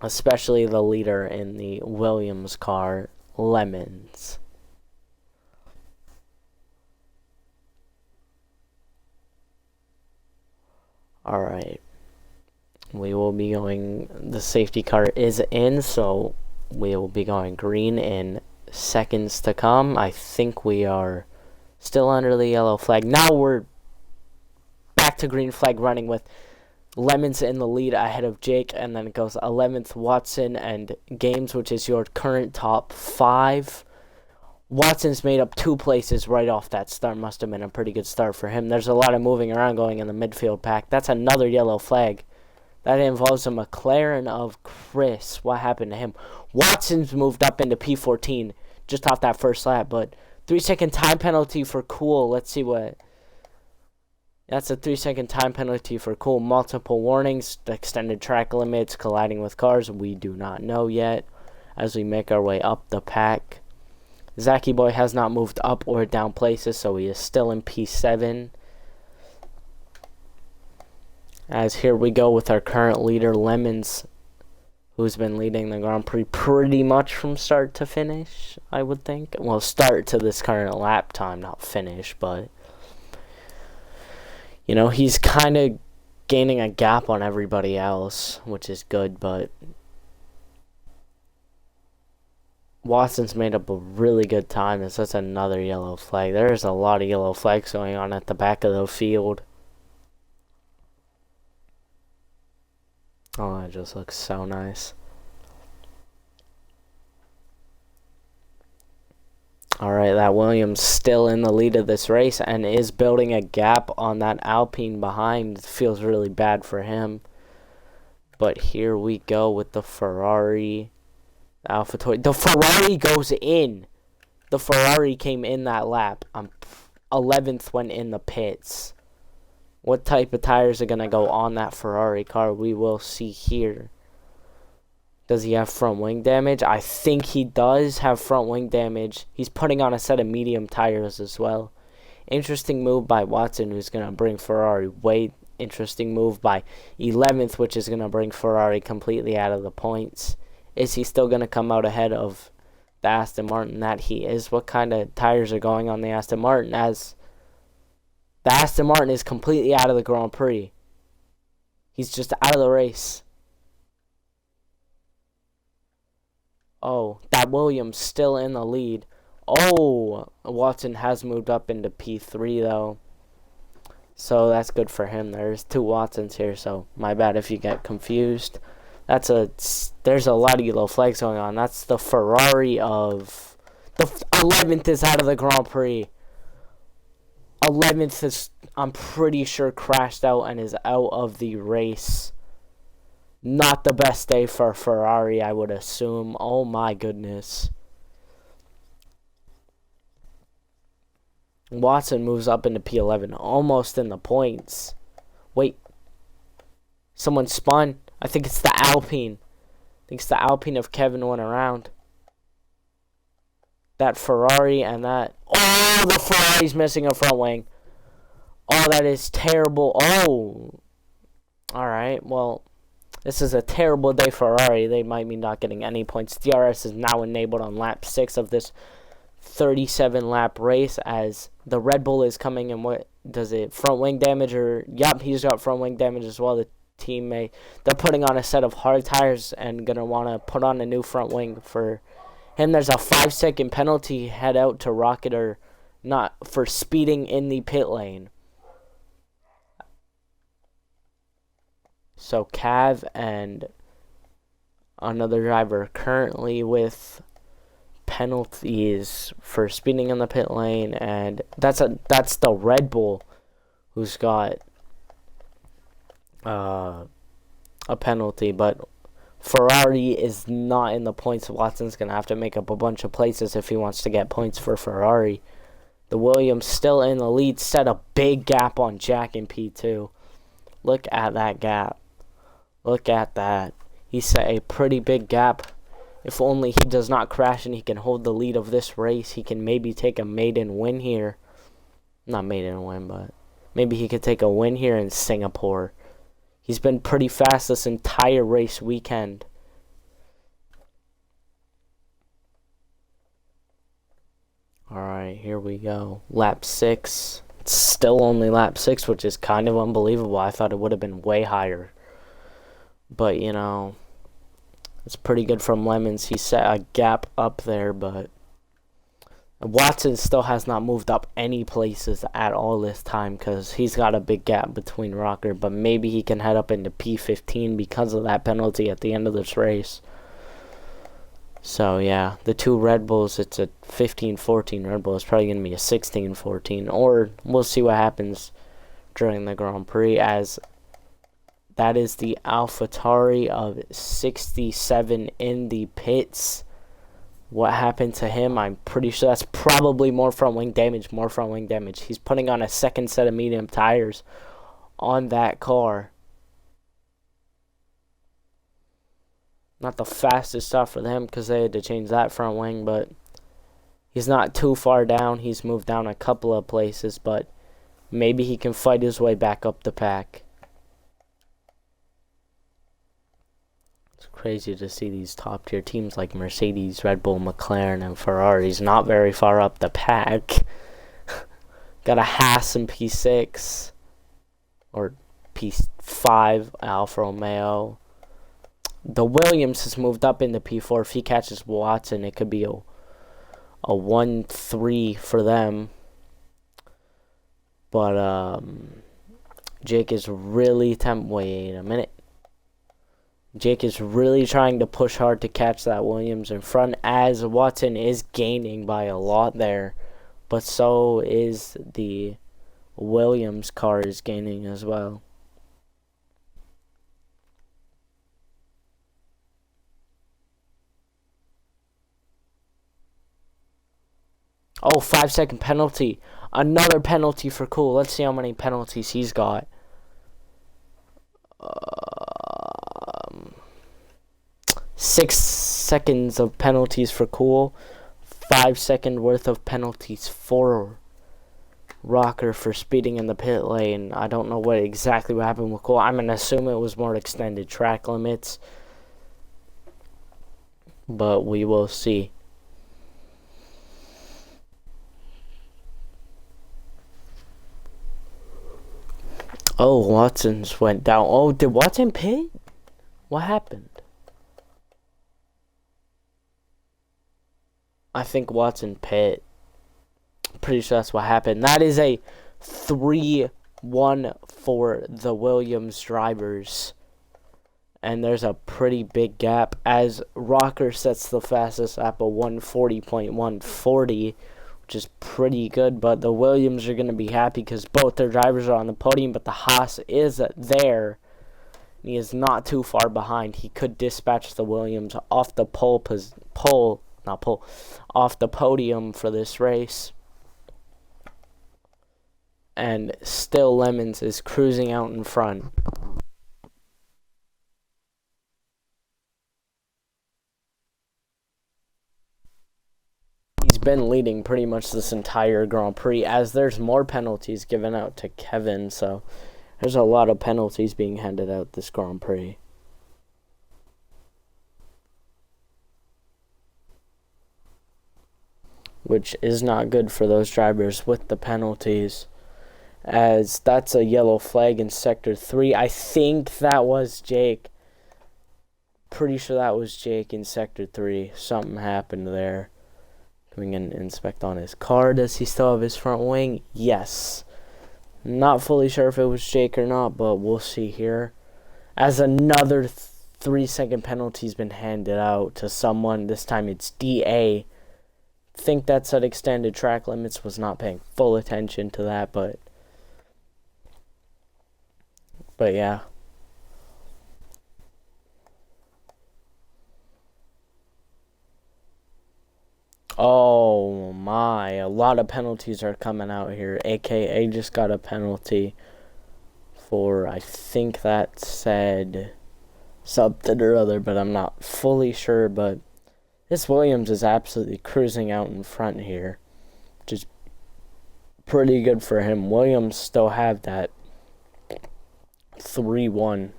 Especially the leader in the Williams car, Lemons. Alright. We will be going, the safety car is in, so we will be going green in seconds to come. I think we are still under the yellow flag. Now we're back to green flag, running with Lemons in the lead ahead of Jake, and then it goes 11th Watson and Games, which is your current top 5. Watson's made up 2 places right off that start. Must have been a pretty good start for him. There's a lot of moving around going in the midfield pack. That's another yellow flag. That involves a McLaren of Chris. What happened to him? Watson's moved up into P14 just off that first lap, but 3-second time penalty for Cool. Let's see what... That's a 3-second time penalty for Cool. Multiple warnings, extended track limits, colliding with cars. We do not know yet as we make our way up the pack. Zachy Boy has not moved up or down places, so he is still in P7. As here we go with our current leader, Lemons, who's been leading the Grand Prix pretty much from start to finish, I would think. Well, start to this current lap time, not finish, but... You know, he's kind of gaining a gap on everybody else, which is good, but... Watson's made up a really good time. That's another yellow flag. There's a lot of yellow flags going on at the back of the field. Oh, that just looks so nice. Alright, that Williams still in the lead of this race and is building a gap on that Alpine behind. It feels really bad for him. But here we go with the Ferrari. The AlphaTauri. The Ferrari goes in. The Ferrari came in that lap. 11th went in the pits. What type of tires are going to go on that Ferrari car? We will see here. Does he have front wing damage? I think he does have front wing damage. He's putting on a set of medium tires as well. Interesting move by Watson, who's going to bring Ferrari way. Interesting move by 11th, which is going to bring Ferrari completely out of the points. Is he still going to come out ahead of the Aston Martin? That he is. What kind of tires are going on the Aston Martin? As the Aston Martin is completely out of the Grand Prix. He's just out of the race. Oh, that Williams still in the lead. Oh, Watson has moved up into P3 though. So that's good for him. There's 2 Watsons here, so my bad if you get confused. There's a lot of yellow flags going on. That's the Ferrari of... The 11th is out of the Grand Prix. 11th is, I'm pretty sure, crashed out and is out of the race. Not the best day for Ferrari, I would assume. Oh my goodness. Watson moves up into P11, almost in the points. Wait. Someone spun. I think it's the Alpine. I think it's the Alpine if Kevin went around. That Ferrari and that... Oh, the Ferrari's missing a front wing. Oh, that is terrible. Oh. Alright, well, this is a terrible day for Ferrari. They might be not getting any points. DRS is now enabled on lap 6 of this 37-lap race as the Red Bull is coming in. What does it? Front wing damage or... Yup, he's got front wing damage as well. The teammate, they're putting on a set of hard tires and gonna want to put on a new front wing for him. There's a 5-second penalty head out to Rocket or not for speeding in the pit lane. So Cav and another driver currently with penalties for speeding in the pit lane, and that's the Red Bull who's got a penalty, but Ferrari is not in the points. Watson's gonna have to make up a bunch of places if he wants to get points for Ferrari. The Williams still in the lead, set a big gap on Jack in P2. Look at that gap. Look at that. He set a pretty big gap. If only he does not crash and he can hold the lead of this race, he can maybe take a maiden win here. Not maiden win, but maybe he could take a win here in Singapore. He's been pretty fast this entire race weekend. Alright, here we go. Lap 6. it's still only lap 6, which is kind of unbelievable. I thought it would have been way higher. But, you know, it's pretty good from Lemons. He set a gap up there, but Watson still has not moved up any places at all this time because he's got a big gap between Rocker, but maybe he can head up into P15 because of that penalty at the end of this race. So, yeah, the two Red Bulls, it's a 15-14 Red Bull. It's probably going to be a 16-14, or we'll see what happens during the Grand Prix, as that is the AlphaTauri of 67 in the pits. What happened to him? I'm pretty sure that's probably more front wing damage. He's putting on a second set of medium tires on that car. Not the fastest stuff for them because they had to change that front wing, but he's not too far down. He's moved down a couple of places, but maybe he can fight his way back up the pack. Crazy to see these top tier teams like Mercedes, Red Bull, McLaren, and Ferraris not very far up the pack. Got a Haas in P6 or P5, Alfa Romeo. The Williams has moved up into P4. If he catches Watson, it could be a 1-3 for them. But Jake is really wait a minute. Jake is really trying to push hard to catch that Williams in front, as Watson is gaining by a lot there. But so is the Williams car is gaining as well. Oh, 5-second penalty. Another penalty for Cool. Let's see how many penalties he's got. 6 seconds of penalties for Cool. 5-second worth of penalties for Rocker for speeding in the pit lane. I don't know what happened with Cool. I'm going to assume it was more extended track limits, but we will see. Oh, Watson's went down. Oh, did Watson pit? What happened? I think Watson pit. Pretty sure that's what happened. That is a 3-1 for the Williams drivers. And there's a pretty big gap as Rocker sets the fastest lap of 1:40.140, which is pretty good. But the Williams are going to be happy because both their drivers are on the podium, but the Haas is there. He is not too far behind. He could dispatch the Williams off the off the podium for this race. And still Lemons is cruising out in front. He's been leading pretty much this entire Grand Prix, as there's more penalties given out to Kevin, so there's a lot of penalties being handed out this Grand Prix. Which is not good for those drivers with the penalties, as that's a yellow flag in Sector 3. I think that was Jake. Pretty sure that was Jake in Sector 3. Something happened there. Coming in and inspect on his car. Does he still have his front wing? Yes. Not fully sure if it was Jake or not, but we'll see here. As another 3-second penalty has been handed out to someone. This time it's DA. Think that's at extended track limits. Was not paying full attention to that, but yeah. Oh my, a lot of penalties are coming out here. AKA just got a penalty for, I think that said something or other, but I'm not fully sure. But this Williams is absolutely cruising out in front here, which is pretty good for him. Williams still have that 3-1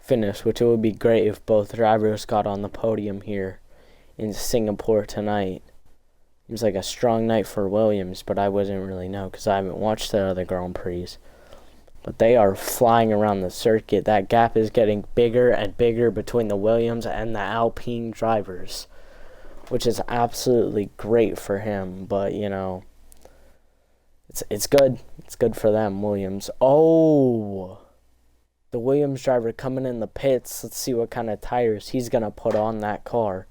finish, which it would be great if both drivers got on the podium here in Singapore tonight. Seems like a strong night for Williams, but I wouldn't really know because I haven't watched the other Grand Prix. But they are flying around the circuit. That gap is getting bigger and bigger between the Williams and the Alpine drivers, which is absolutely great for him. But, you know, it's good. It's good for them, Williams. Oh, the Williams driver coming in the pits. Let's see what kind of tires he's going to put on that car.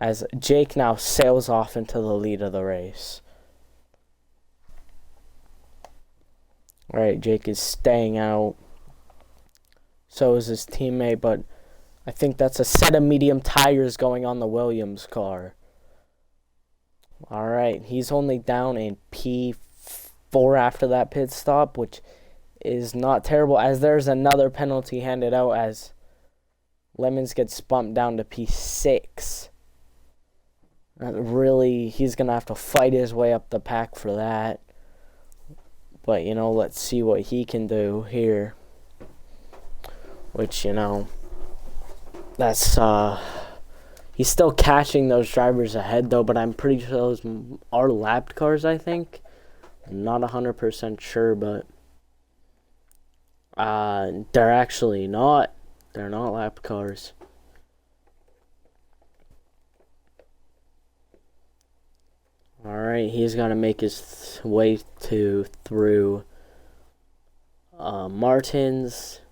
As Jake now sails off into the lead of the race. Alright, Jake is staying out. So is his teammate, but I think that's a set of medium tires going on the Williams car. Alright, he's only down in P4 after that pit stop, which is not terrible, as there's another penalty handed out as Lemons gets bumped down to P6. Really, he's going to have to fight his way up the pack for that. But, you know, let's see what he can do here. Which, you know, that's, he's still catching those drivers ahead, though, but I'm pretty sure those are lapped cars, I think. I'm not 100% sure, but they're actually not. They're not lapped cars. Alright, he's going to make his way through Martins,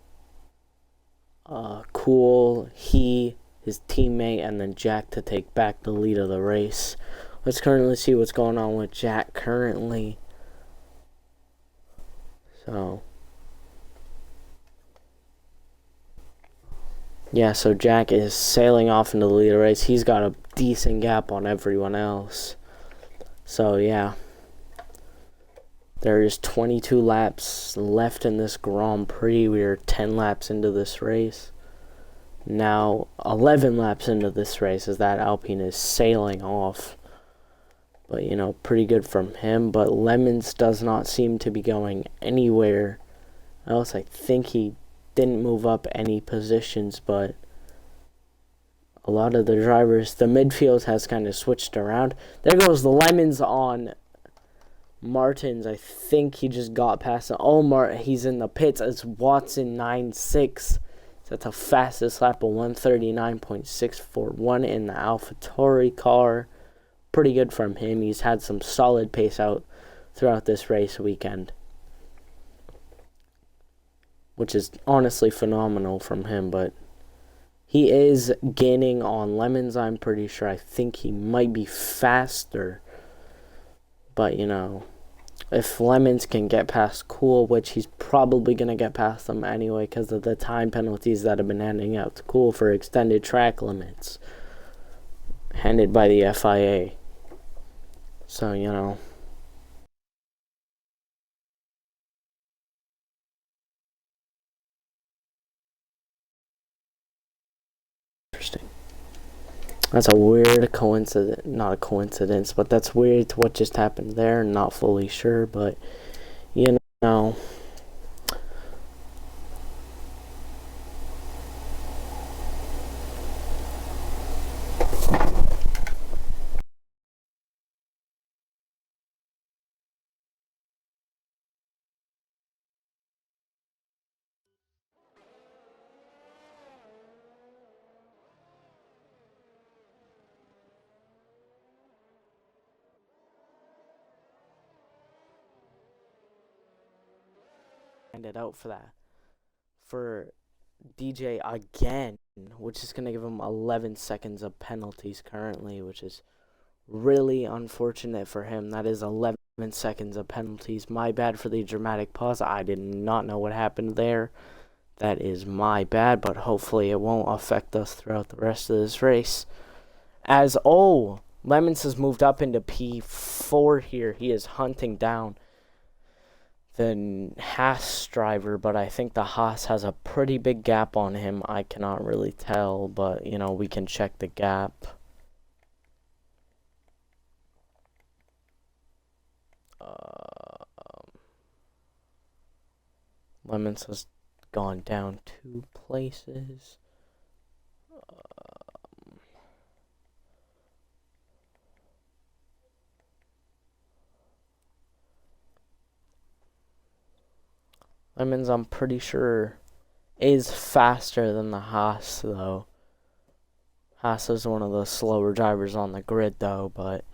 Cool, his teammate, and then Jack to take back the lead of the race. Let's currently see what's going on with Jack currently. So, yeah, so Jack is sailing off into the lead of the race. He's got a decent gap on everyone else. So, yeah, there is 22 laps left in this Grand Prix. We are 10 laps into this race. Now, 11 laps into this race as that Alpine is sailing off. But, you know, pretty good from him. But Lemons does not seem to be going anywhere else. I think he didn't move up any positions, but a lot of the drivers, the midfield has kind of switched around. There goes the Lemons on Martins. I think he just got past him. Oh, he's in the pits as Watson 9.6. That's the fastest lap of 139.641 in the AlphaTauri car. Pretty good from him. He's had some solid pace out throughout this race weekend, which is honestly phenomenal from him, but he is gaining on Lemons, I'm pretty sure. I think he might be faster. But, you know, if Lemons can get past Cool, which he's probably going to get past them anyway because of the time penalties that have been handing out to Cool for extended track limits handed by the FIA. So, you know, interesting. That's a weird coincidence. Not a coincidence, but that's weird what just happened there. Not fully sure, but, you know. It out for that. For DJ again, which is going to give him 11 seconds of penalties currently, which is really unfortunate for him. That is 11 seconds of penalties. My bad for the dramatic pause. I did not know what happened there. That is my bad, but hopefully it won't affect us throughout the rest of this race. As, Lemons has moved up into P4 here. He is hunting down the Haas driver, but I think the Haas has a pretty big gap on him. I cannot really tell, but, you know, we can check the gap. Lemons has gone down 2 places. Lemons, I'm pretty sure, is faster than the Haas, though. Haas is one of the slower drivers on the grid, though, but,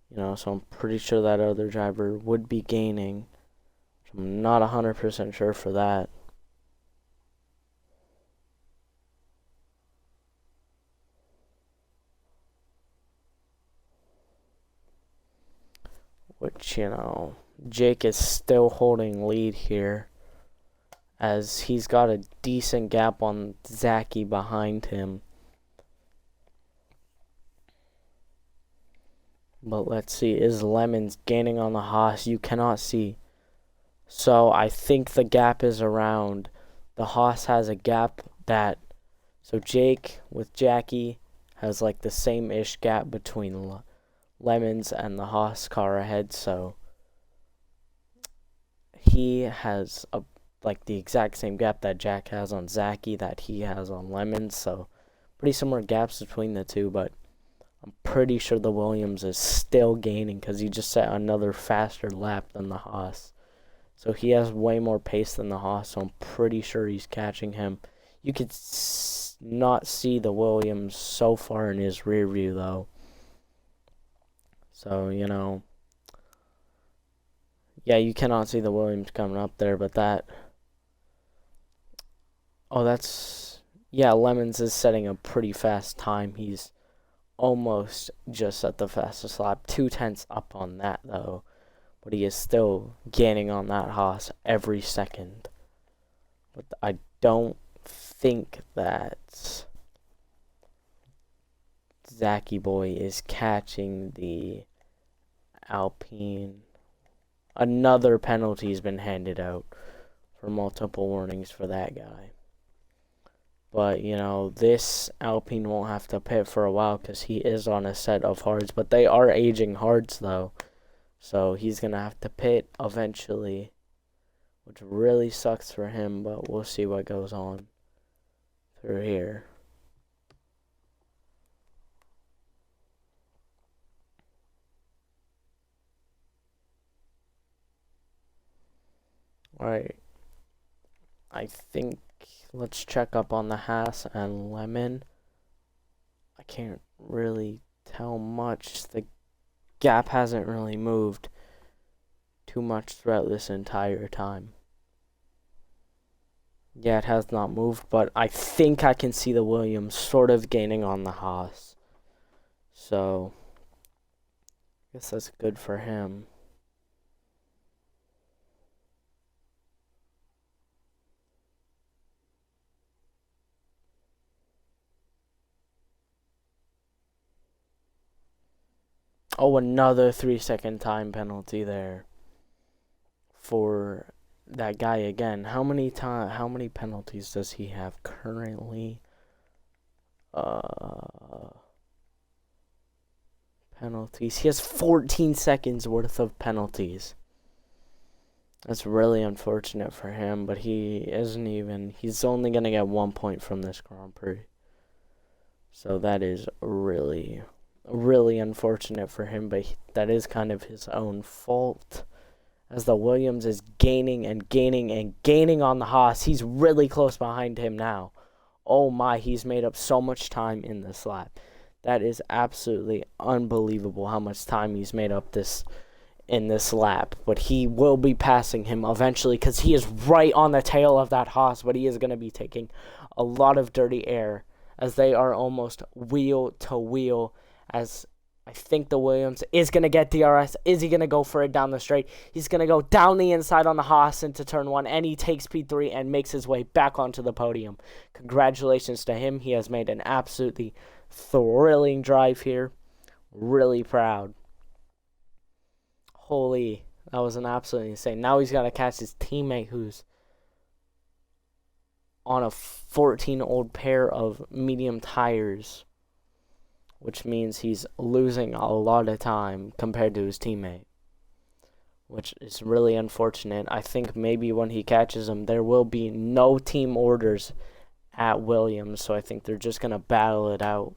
you know, so I'm pretty sure that other driver would be gaining. I'm not 100% sure for that. Which, you know, Jake is still holding lead here, as he's got a decent gap on Zachy behind him. But let's see, is Lemons gaining on the Haas? You cannot see. So I think the gap is around. The Haas has a gap that, so Jake with Jackie has like the same-ish gap between Lemons and the Haas car ahead, so he has like the exact same gap that Jack has on Zachy that he has on Lemons, so pretty similar gaps between the two, but I'm pretty sure the Williams is still gaining because he just set another faster lap than the Haas. So he has way more pace than the Haas, so I'm pretty sure he's catching him. You could not see the Williams so far in his rear view, though. So, you know, yeah, you cannot see the Williams coming up there, but that... Oh, that's... Yeah, Lemons is setting a pretty fast time. He's almost just at the fastest lap. 2/10 up on that, though. But he is still gaining on that Haas every second. But I don't think that Zachy Boy is catching the Alpine. Another penalty has been handed out for multiple warnings for that guy. But, you know, this Alpine won't have to pit for a while because he is on a set of hards. But they are aging hards, though. So he's going to have to pit eventually, which really sucks for him. But we'll see what goes on through here. Alright. I think... Let's check up on the Haas and Lemon. I can't really tell much. The gap hasn't really moved too much throughout this entire time. Yeah, it has not moved, but I think I can see the Williams sort of gaining on the Haas. So, I guess that's good for him. Oh, another 3-second time penalty there for that guy again. How many penalties does he have currently? Penalties. He has 14 seconds worth of penalties. That's really unfortunate for him, but he's only going to get 1 point from this Grand Prix. So that is really unfortunate for him, but that is kind of his own fault, as the Williams is gaining and gaining and gaining on the Haas. He's really close behind him now. Oh my, he's made up so much time in this lap. That is absolutely unbelievable how much time he's made up in this lap. But he will be passing him eventually because he is right on the tail of that Haas, but he is going to be taking a lot of dirty air as they are almost wheel to wheel. As I think the Williams is going to get DRS. Is he going to go for it down the straight? He's going to go down the inside on the Haas into turn 1, and he takes P3 and makes his way back onto the podium. Congratulations to him. He has made an absolutely thrilling drive here. Really proud. Holy, that was an absolutely insane. Now he's got to catch his teammate who's on a 14-old pair of medium tires, which means he's losing a lot of time compared to his teammate, which is really unfortunate. I think maybe when he catches him, there will be no team orders at Williams, so I think they're just going to battle it out.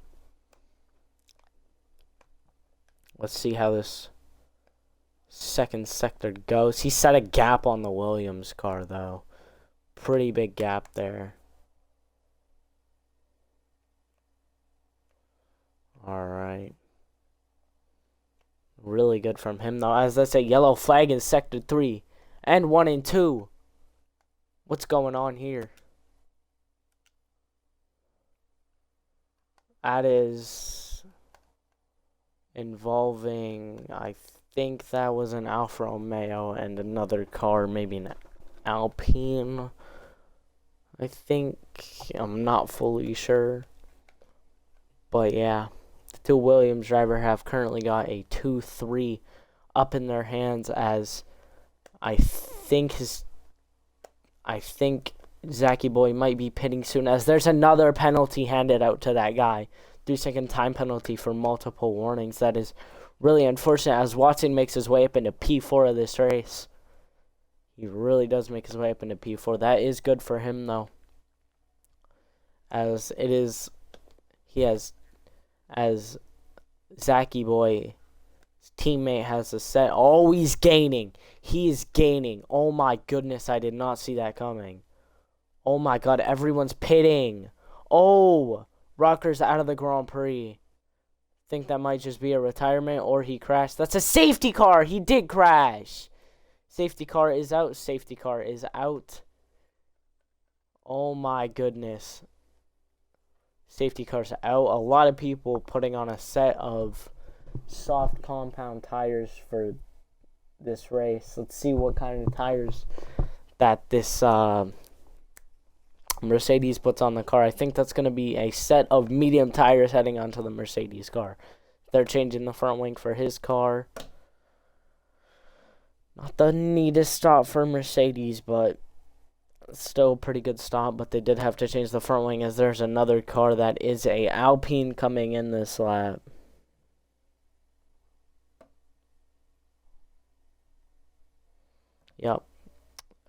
Let's see how this second sector goes. He set a gap on the Williams car, though, pretty big gap there. Alright. Really good from him, though. As that's a yellow flag in Sector 3. And 1 and 2. What's going on here? That is involving, I think that was an Alfa Romeo and another car, maybe an Alpine. I think, I'm not fully sure. But yeah, the two Williams driver have currently got a 2-3 up in their hands, as I think Zachy Boy might be pitting soon, as there's another penalty handed out to that guy. 3-second time penalty for multiple warnings. That is really unfortunate, as Watson makes his way up into P4 of this race. He really does make his way up into P4. That is good for him, though, as it is, as Zachy Boy, his teammate, has a set. Oh, he's gaining. He is gaining. Oh my goodness, I did not see that coming. Oh my god, everyone's pitting. Oh, Rocker's out of the Grand Prix. Think that might just be a retirement, or he crashed. That's a safety car. He did crash. Safety car is out. Safety car is out. Oh my goodness. Safety car's out. A lot of people putting on a set of soft compound tires for this race. Let's see what kind of tires that this Mercedes puts on the car. I think that's going to be a set of medium tires heading onto the Mercedes car. They're changing the front wing for his car. Not the neatest stop for Mercedes, but still a pretty good stop. But they did have to change the front wing, as there's another car that is a Alpine coming in this lap. Yep.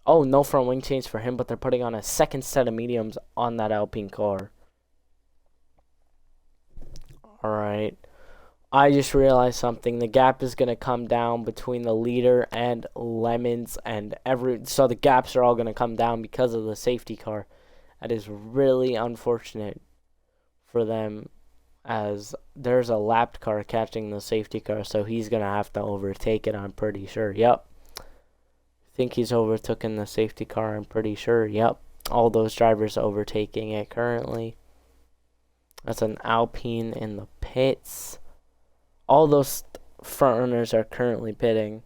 Oh, no front wing change for him, but they're putting on a second set of mediums on that Alpine car. Alright. I just realized something. The gap is going to come down between the leader and Lemons, and so the gaps are all going to come down because of the safety car. That is really unfortunate for them, as there's a lapped car catching the safety car, so he's going to have to overtake it, I'm pretty sure. Yep. Think he's overtaken the safety car, I'm pretty sure. Yep. All those drivers overtaking it currently. That's an Alpine in the pits. All those front runners are currently pitting.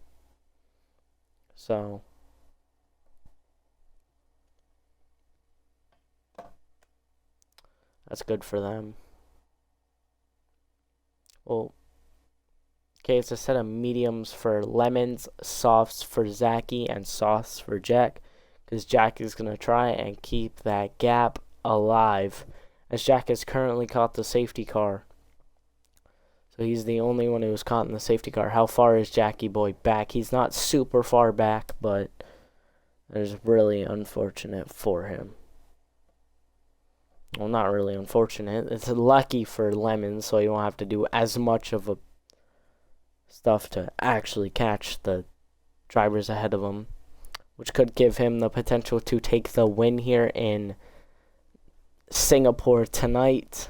So that's good for them. Well, okay, it's a set of mediums for Lemons, softs for Zachy, and softs for Jack, because Jack is going to try and keep that gap alive, as Jack has currently caught the safety car. So he's the only one who's caught in the safety car. How far is Zachy Boy back? He's not super far back, but that is really unfortunate for him. Well, not really unfortunate. It's lucky for Lemons, so he won't have to do as much of a stuff to actually catch the drivers ahead of him, which could give him the potential to take the win here in Singapore tonight.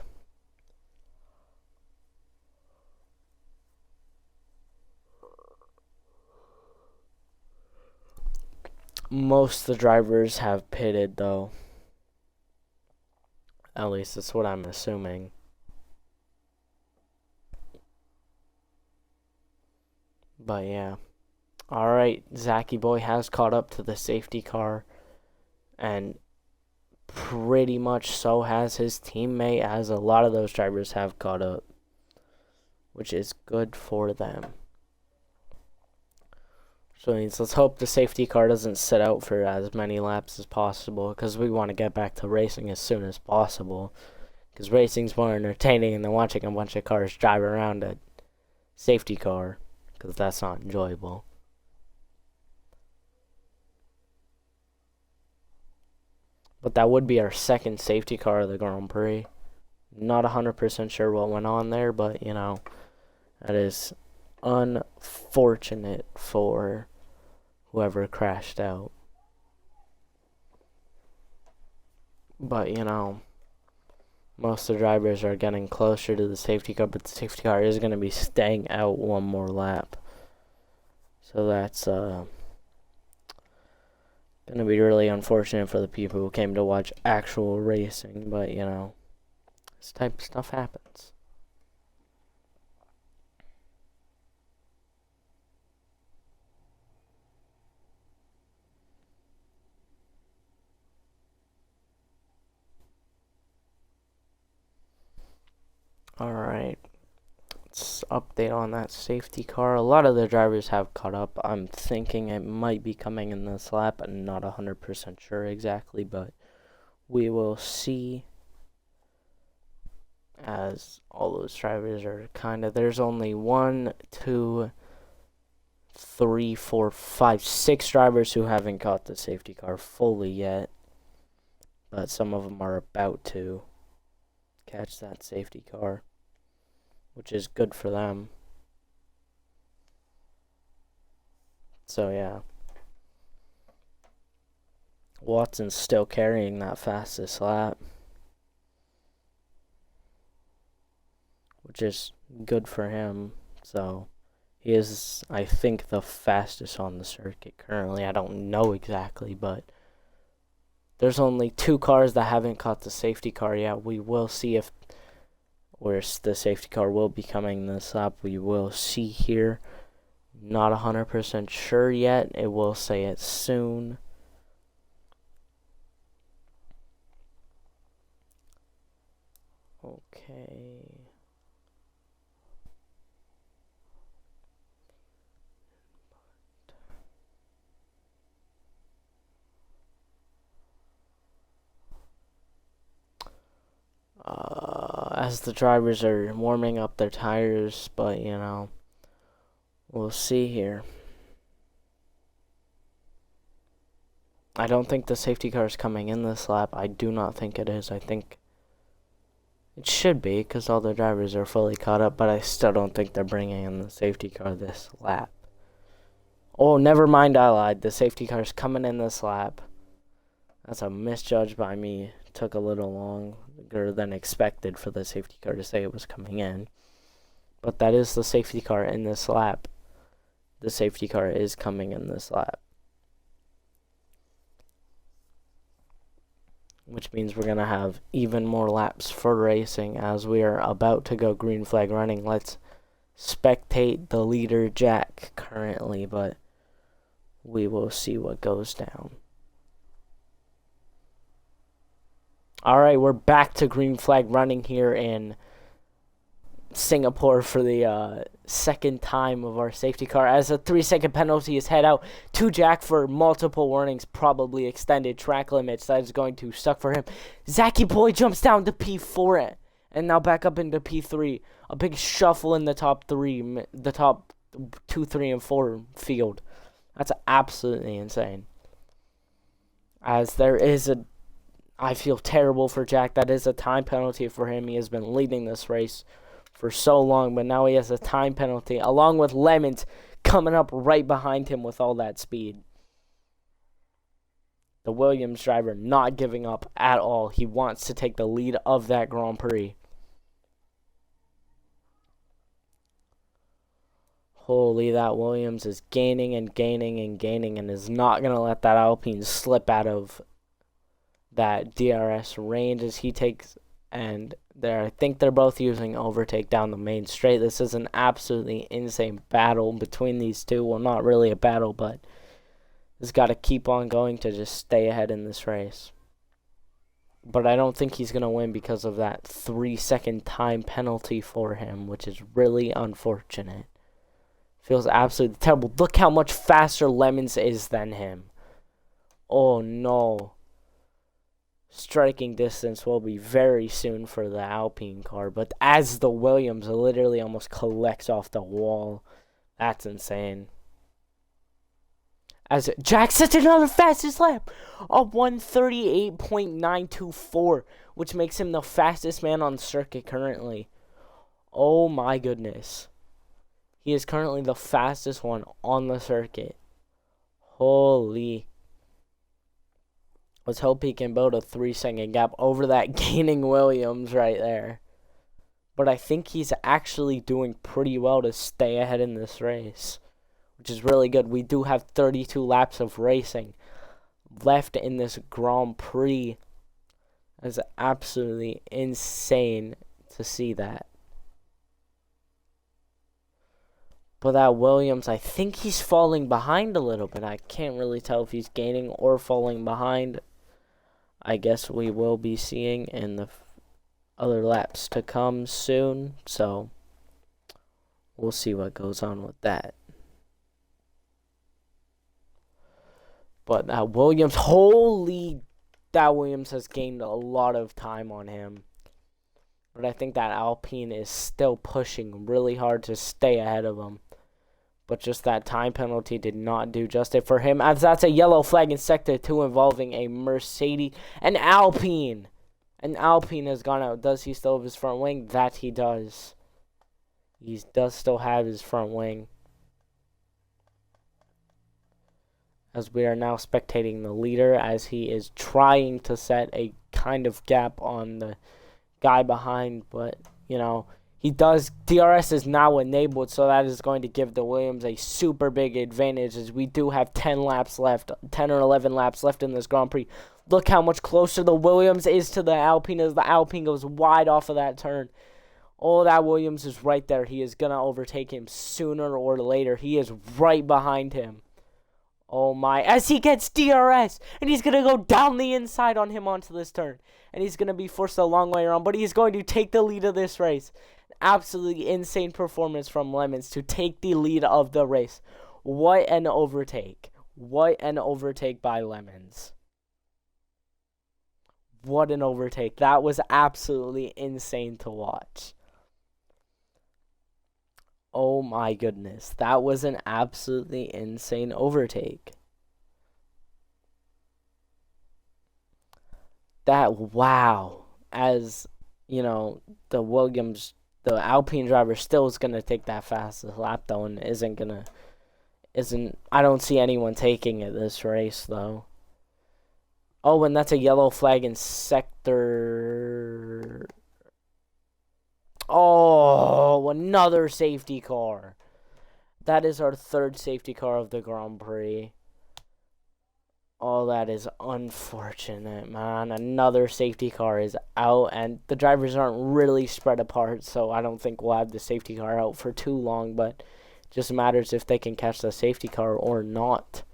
Most of the drivers have pitted, though. At least that's what I'm assuming. But yeah. Alright, Zachy Boy has caught up to the safety car, and pretty much so has his teammate, as a lot of those drivers have caught up, which is good for them. So let's hope the safety car doesn't sit out for as many laps as possible, because we want to get back to racing as soon as possible, because racing's more entertaining than watching a bunch of cars drive around a safety car, because that's not enjoyable. But that would be our second safety car of the Grand Prix. Not 100% sure what went on there, but, you know, that is unfortunate for whoever crashed out. But, you know, most of the drivers are getting closer to the safety car, but the safety car is going to be staying out one more lap. So that's going to be really unfortunate for the people who came to watch actual racing. But, you know, this type of stuff happens. Alright, let's update on that safety car. A lot of the drivers have caught up. I'm thinking it might be coming in this lap. I'm not 100% sure exactly, but we will see, as all those drivers are kind of, there's only 1, 2, 3, 4, 5, 6 drivers who haven't caught the safety car fully yet, but some of them are about to catch that safety car, which is good for them. So yeah, Watson's still carrying that fastest lap, which is good for him. So he is, I think, the fastest on the circuit currently. I don't know exactly, but there's only 2 cars that haven't caught the safety car yet. We will see if the safety car will be coming this lap. We will see here. Not 100% sure yet. It will say it soon. Okay. As the drivers are warming up their tires, but you know, we'll see here. I don't think the safety car is coming in this lap. I do not think it is. I think it should be, because all the drivers are fully caught up, but I still don't think they're bringing in the safety car this lap. Oh, never mind, I lied. The safety car is coming in this lap. That's a misjudge by me. It took a little longer than expected for the safety car to say it was coming in. But that is the safety car in this lap. The safety car is coming in this lap, which means we're going to have even more laps for racing as we are about to go green flag running. Let's spectate the leader, Jack, currently, but we will see what goes down. Alright, we're back to green flag running here in Singapore for the second time of our safety car, as a 3-second penalty is head out to Jack for multiple warnings, probably extended track limits. That is going to suck for him. Zachy Boy jumps down to P4 and now back up into P3. A big shuffle in the top 2, 3, and 4 field. That's absolutely insane. As there is I feel terrible for Jack. That is a time penalty for him. He has been leading this race for so long, but now he has a time penalty, along with Lemons coming up right behind him with all that speed. The Williams driver not giving up at all. He wants to take the lead of that Grand Prix. Holy, that Williams is gaining and gaining and gaining and is not going to let that Alpine slip out of that DRS range as he takes, and I think they're both using overtake down the main straight. This is an absolutely insane battle between these two. Well, not really a battle, but he's got to keep on going to just stay ahead in this race. But I don't think he's going to win because of that 3-second time penalty for him, which is really unfortunate. Feels absolutely terrible. Look how much faster Lemons is than him. Oh, no. Striking distance will be very soon for the Alpine car, but as the Williams literally almost collects off the wall, that's insane. As Jack sets another fastest lap, a 1:38.924, which makes him the fastest man on the circuit currently. Oh my goodness. He is currently the fastest one on the circuit. Holy. Let's hope he can build a 3-second gap over that gaining Williams right there. But I think he's actually doing pretty well to stay ahead in this race, which is really good. We do have 32 laps of racing left in this Grand Prix. That's absolutely insane to see that. But that Williams, I think he's falling behind a little bit. I can't really tell if he's gaining or falling behind. I guess we will be seeing in the other laps to come soon. So we'll see what goes on with that. But that Williams, that Williams has gained a lot of time on him. But I think that Alpine is still pushing really hard to stay ahead of him. But just that time penalty did not do justice for him, as that's a yellow flag in Sector 2 involving a Mercedes and Alpine. And Alpine has gone out. Does he still have his front wing? That he does. He does still have his front wing. As we are now spectating the leader as he is trying to set a kind of gap on the guy behind. But, you know, he does. DRS is now enabled, so that is going to give the Williams a super big advantage, as we do have 10 laps left, 10 or 11 laps left in this Grand Prix. Look how much closer the Williams is to the Alpine as the Alpine goes wide off of that turn. Oh, that Williams is right there. He is going to overtake him sooner or later. He is right behind him. Oh my, as he gets DRS, and he's going to go down the inside on him onto this turn. And he's going to be forced a long way around, but he's going to take the lead of this race. Absolutely insane performance from Lemons to take the lead of the race. What an overtake. What an overtake by Lemons. What an overtake. That was absolutely insane to watch. Oh my goodness. That was an absolutely insane overtake. Wow. As, you know, the Alpine driver still is going to take that fastest lap, though, and I don't see anyone taking it this race, though. Oh, and that's a yellow flag in Sector... Oh, another safety car. That is our third safety car of the Grand Prix. Oh, that is unfortunate, man. Another safety car is out, and the drivers aren't really spread apart, so I don't think we'll have the safety car out for too long, but it just matters if they can catch the safety car or not.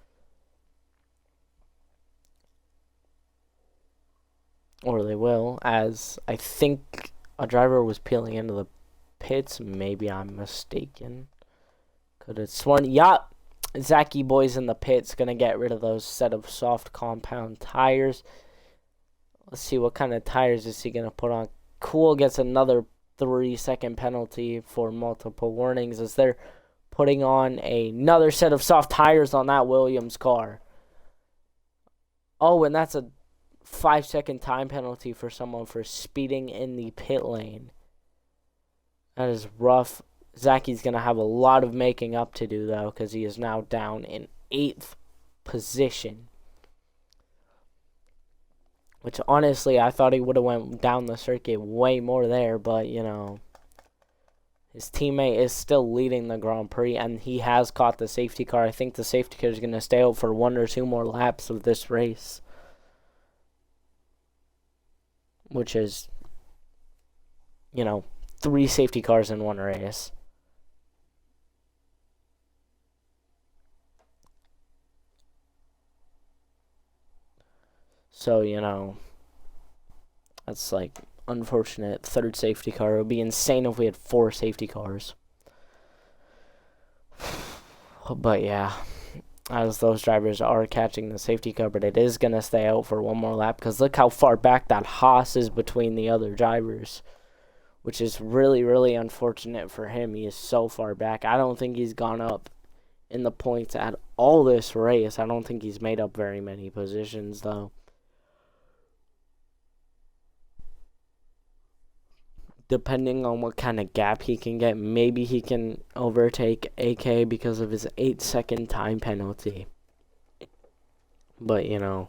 Or they will, as I think a driver was peeling into the pits. Maybe I'm mistaken. Could have sworn. Yup. Zachy Boy's in the pits. Going to get rid of those set of soft compound tires. Let's see what kind of tires is he going to put on. Cool gets another 3-second penalty for multiple warnings, as they're putting on another set of soft tires on that Williams car. Oh, and that's a 5-second time penalty for someone for speeding in the pit lane. That is rough. Zachy's going to have a lot of making up to do, though, because he is now down in 8th position. Which, honestly, I thought he would have went down the circuit way more there, but, you know, his teammate is still leading the Grand Prix, and he has caught the safety car. I think the safety car is going to stay out for 1 or 2 more laps of this race. Which is, you know, 3 safety cars in 1 race. So, you know, that's like unfortunate. 3rd safety car. It would be insane if we had 4 safety cars. But yeah, as those drivers are catching the safety car, but it is going to stay out for 1 more lap, because look how far back that Haas is between the other drivers, which is really, really unfortunate for him. He is so far back. I don't think he's gone up in the points at all this race. I don't think he's made up very many positions, though. Depending on what kind of gap he can get, maybe he can overtake AK because of his 8-second time penalty. But, you know,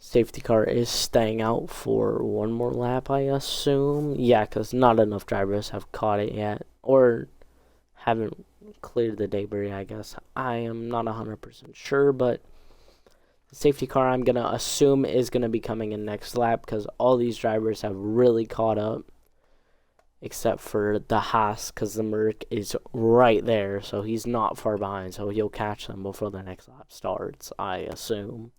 Safety car is staying out for one more lap, I assume. Yeah, because not enough drivers have caught it yet. Or haven't cleared the debris, I guess. I am not 100% sure, but the safety car I'm going to assume is going to be coming in next lap because all these drivers have really caught up. Except for the Haas, because the Merc is right there, so he's not far behind, so he'll catch them before the next lap starts, I assume.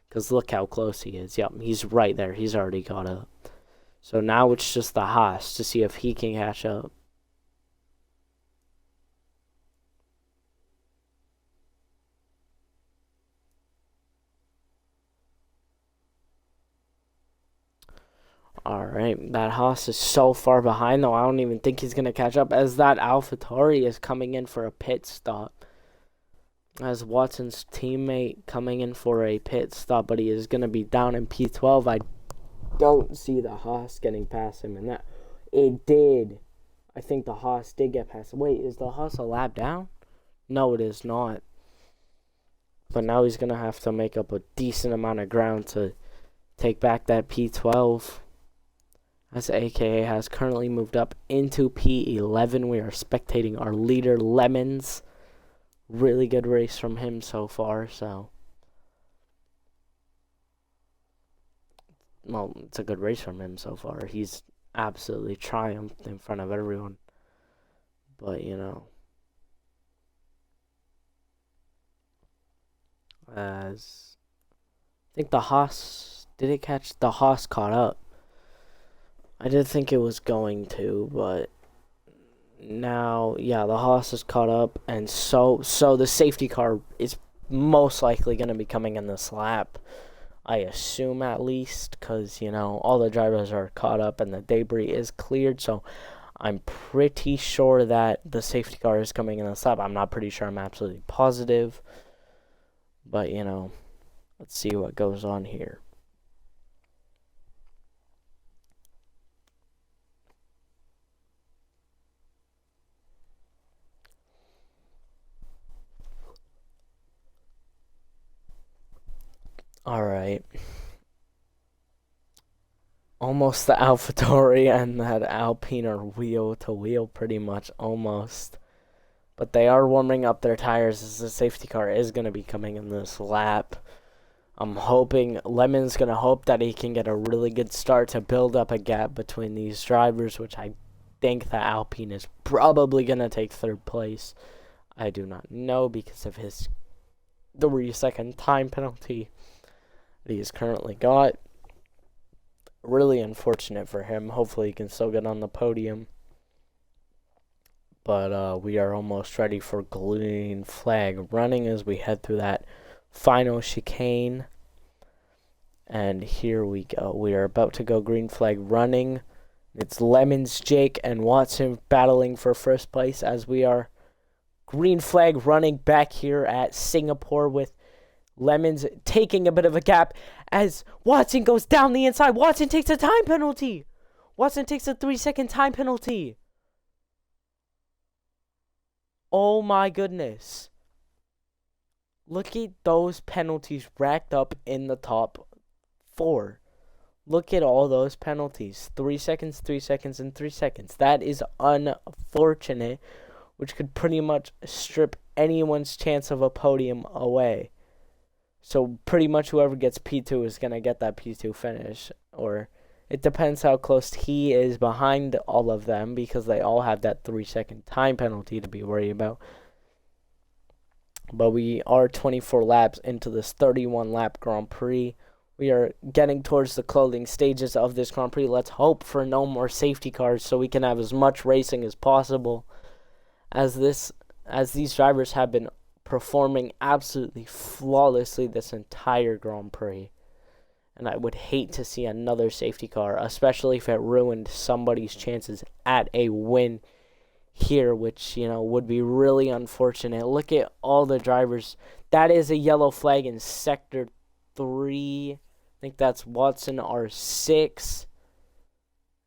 Because look how close he is. Yep, he's right there. He's already caught up. So now it's just the Haas to see if he can catch up. Alright, that Haas is so far behind, though. I don't even think he's going to catch up, as that AlphaTauri is coming in for a pit stop. As Watson's teammate coming in for a pit stop, but he is going to be down in P12. I don't see the Haas getting past him, and that it did. I think the Haas did get past him. Wait, is the Haas a lap down? No, it is not. But now he's going to have to make up a decent amount of ground to take back that P12. As AKA has currently moved up into P11. We are spectating our leader, Lemons. Really good race from him so far, so. Well, it's a good race from him so far. He's absolutely triumphed in front of everyone. But, you know. As I think the Haas, did it catch? The Haas caught up. I did think it was going to, but now, yeah, the Haas is caught up, and so the safety car is most likely going to be coming in this lap, I assume at least, because, you know, all the drivers are caught up and the debris is cleared, so I'm pretty sure that the safety car is coming in this lap. I'm not pretty sure, I'm absolutely positive, but, you know, let's see what goes on here. Alright. Almost the AlphaTauri and that Alpine are wheel to wheel pretty much, almost. But they are warming up their tires as the safety car is going to be coming in this lap. I'm hoping, Lemon's going to hope that he can get a really good start to build up a gap between these drivers, which I think the Alpine is probably going to take third place. I do not know because of his 3-second time penalty that he's currently got. Really unfortunate for him. Hopefully he can still get on the podium. But we are almost ready for green flag running as we head through that final chicane. And here we go. We are about to go green flag running. It's Lemons, Jake, and Watson battling for first place as we are green flag running back here at Singapore with Lemons taking a bit of a gap as Watson goes down the inside. Watson takes a time penalty. Watson takes a 3-second time penalty. Oh my goodness. Look at those penalties racked up in the top 4. Look at all those penalties. 3 seconds, 3 seconds, and 3 seconds. That is unfortunate, which could pretty much strip anyone's chance of a podium away. So pretty much whoever gets P2 is going to get that P2 finish. Or it depends how close he is behind all of them because they all have that 3-second time penalty to be worried about. But we are 24 laps into this 31-lap Grand Prix. We are getting towards the closing stages of this Grand Prix. Let's hope for no more safety cars so we can have as much racing as possible. As these drivers have been performing absolutely flawlessly this entire Grand Prix. And I would hate to see another safety car, especially if it ruined somebody's chances at a win here, which, you know, would be really unfortunate. Look at all the drivers. That is a yellow flag in Sector 3. I think that's Watson R6.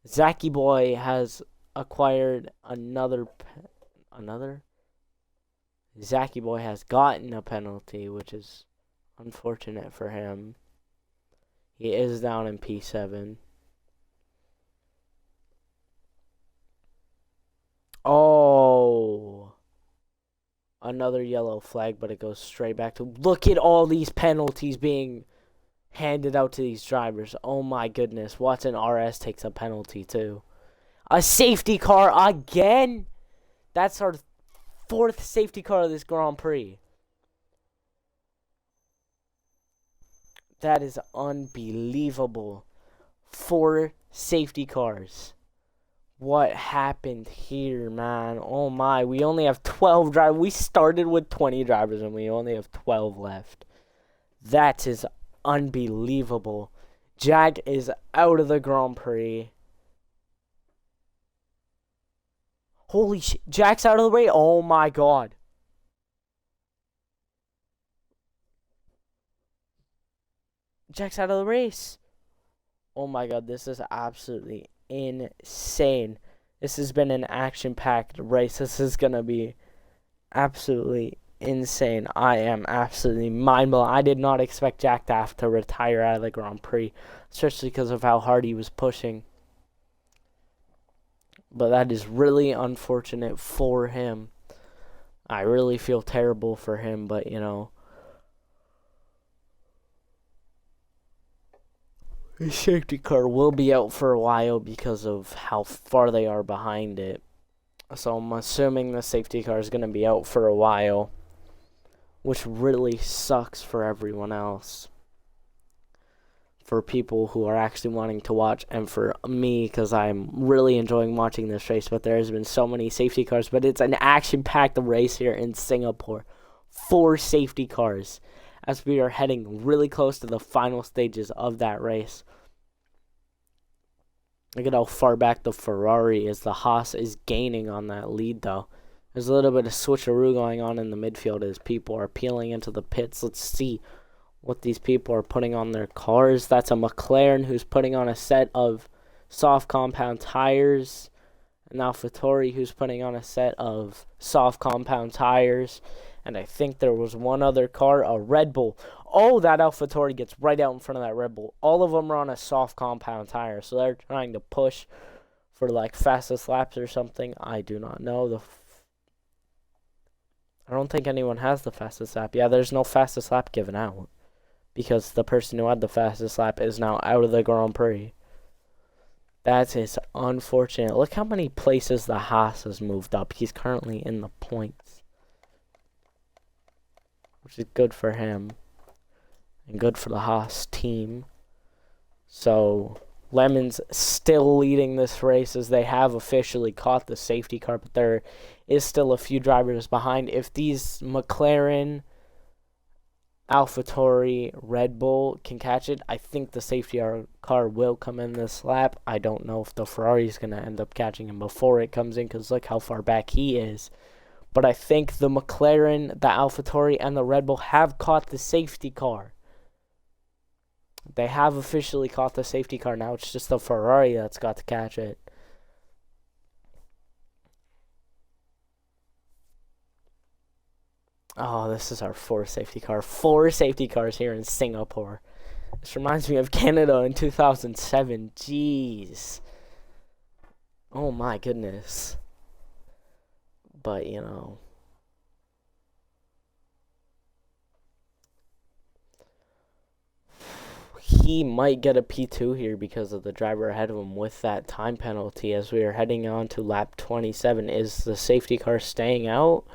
Zachy Boy has acquired another? Zachy Boy has gotten a penalty, which is unfortunate for him. He is down in P7. Oh. Another yellow flag, but it goes straight back to... Look at all these penalties being handed out to these drivers. Oh my goodness. Watson RS takes a penalty too. A safety car again? That's our 4th safety car of this Grand Prix. That is unbelievable. 4 safety cars. What happened here, man? Oh my, we only have 12 drivers. We started with 20 drivers and we only have 12 left. That is unbelievable. Jack is out of the Grand Prix. Holy shit, Jack's out of the way. Oh my god. Jack's out of the race. Oh my god, this is absolutely insane. This has been an action-packed race. This is going to be absolutely insane. I am absolutely mind-blown. I did not expect Jack to have to retire out of the Grand Prix, especially because of how hard he was pushing. But that is really unfortunate for him. I really feel terrible for him, but you know, his safety car will be out for a while because of how far they are behind it. So I'm assuming the safety car is going to be out for a while, which really sucks for everyone else. For people who are actually wanting to watch, and for me, because I'm really enjoying watching this race. But there has been so many safety cars, but it's an action-packed race here in Singapore. 4 safety cars as we are heading really close to the final stages of that race. Look at how far back the Ferrari is. The Haas is gaining on that lead, though. There's a little bit of switcheroo going on in the midfield as people are peeling into the pits. Let's see what these people are putting on their cars. That's a McLaren who's putting on a set of soft compound tires. An AlphaTauri who's putting on a set of soft compound tires. And I think there was one other car, a Red Bull. Oh, that AlphaTauri gets right out in front of that Red Bull. All of them are on a soft compound tire, so they're trying to push for like fastest laps or something. I do not know. I don't think anyone has the fastest lap. Yeah, there's no fastest lap given out because the person who had the fastest lap is now out of the Grand Prix. That is unfortunate. Look how many places the Haas has moved up. He's currently in the points, which is good for him and good for the Haas team. So Lemon's still leading this race as they have officially caught the safety car, but there is still a few drivers behind. If these McLaren, AlphaTauri, Red Bull can catch it, I think the safety car will come in this lap. I don't know if the Ferrari is going to end up catching him before it comes in because look how far back he is. But I think the McLaren, the AlphaTauri, and the Red Bull have caught the safety car. They have officially caught the safety car. Now it's just the Ferrari that's got to catch it. Oh, this is our 4th safety car. 4 safety cars here in Singapore. This reminds me of Canada in 2007. Jeez. Oh my goodness. But, you know, he might get a P2 here because of the driver ahead of him with that time penalty as we are heading on to lap 27. Is the safety car staying out?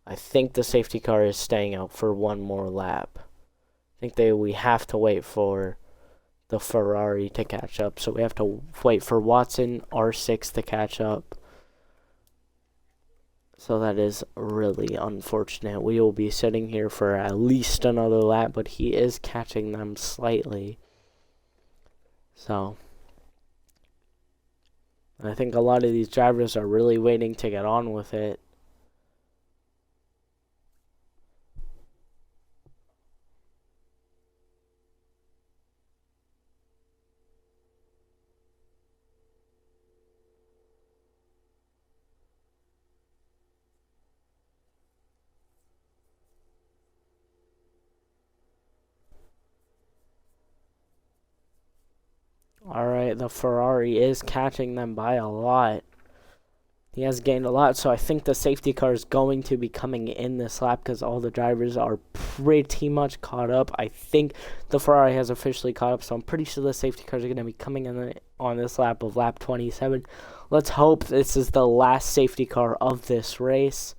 I think the safety car is staying out for one more lap. I think we have to wait for the Ferrari to catch up. So we have to wait for Watson R6 to catch up. So that is really unfortunate. We will be sitting here for at least another lap, but he is catching them slightly. So I think a lot of these drivers are really waiting to get on with it. Alright, the Ferrari is catching them by a lot. He has gained a lot, so I think the safety car is going to be coming in this lap because all the drivers are pretty much caught up. I think the Ferrari has officially caught up, so I'm pretty sure the safety cars are going to be coming in on this lap of lap 27. Let's hope this is the last safety car of this race.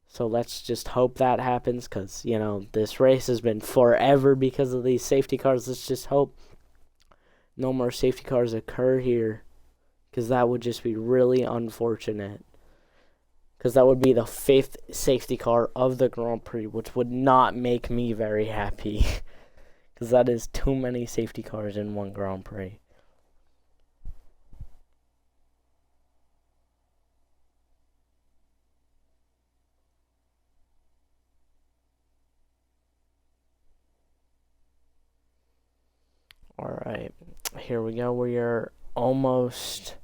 So let's just hope that happens because, you know, this race has been forever because of these safety cars. Let's just hope no more safety cars occur here because that would just be really unfortunate. Because that would be the 5th safety car of the Grand Prix, which would not make me very happy. Because that is too many safety cars in one Grand Prix. Alright, here we go. We are almost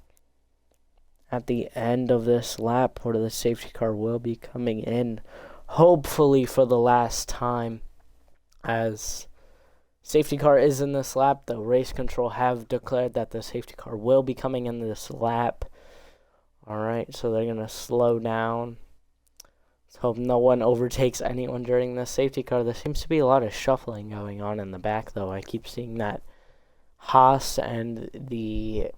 at the end of this lap where the safety car will be coming in, hopefully for the last time, as safety car is in this lap. The race control have declared that the safety car will be coming in this lap. Alright, so they're going to slow down. Let's hope no one overtakes anyone during the safety car. There seems to be a lot of shuffling going on in the back, though. I keep seeing that Haas and the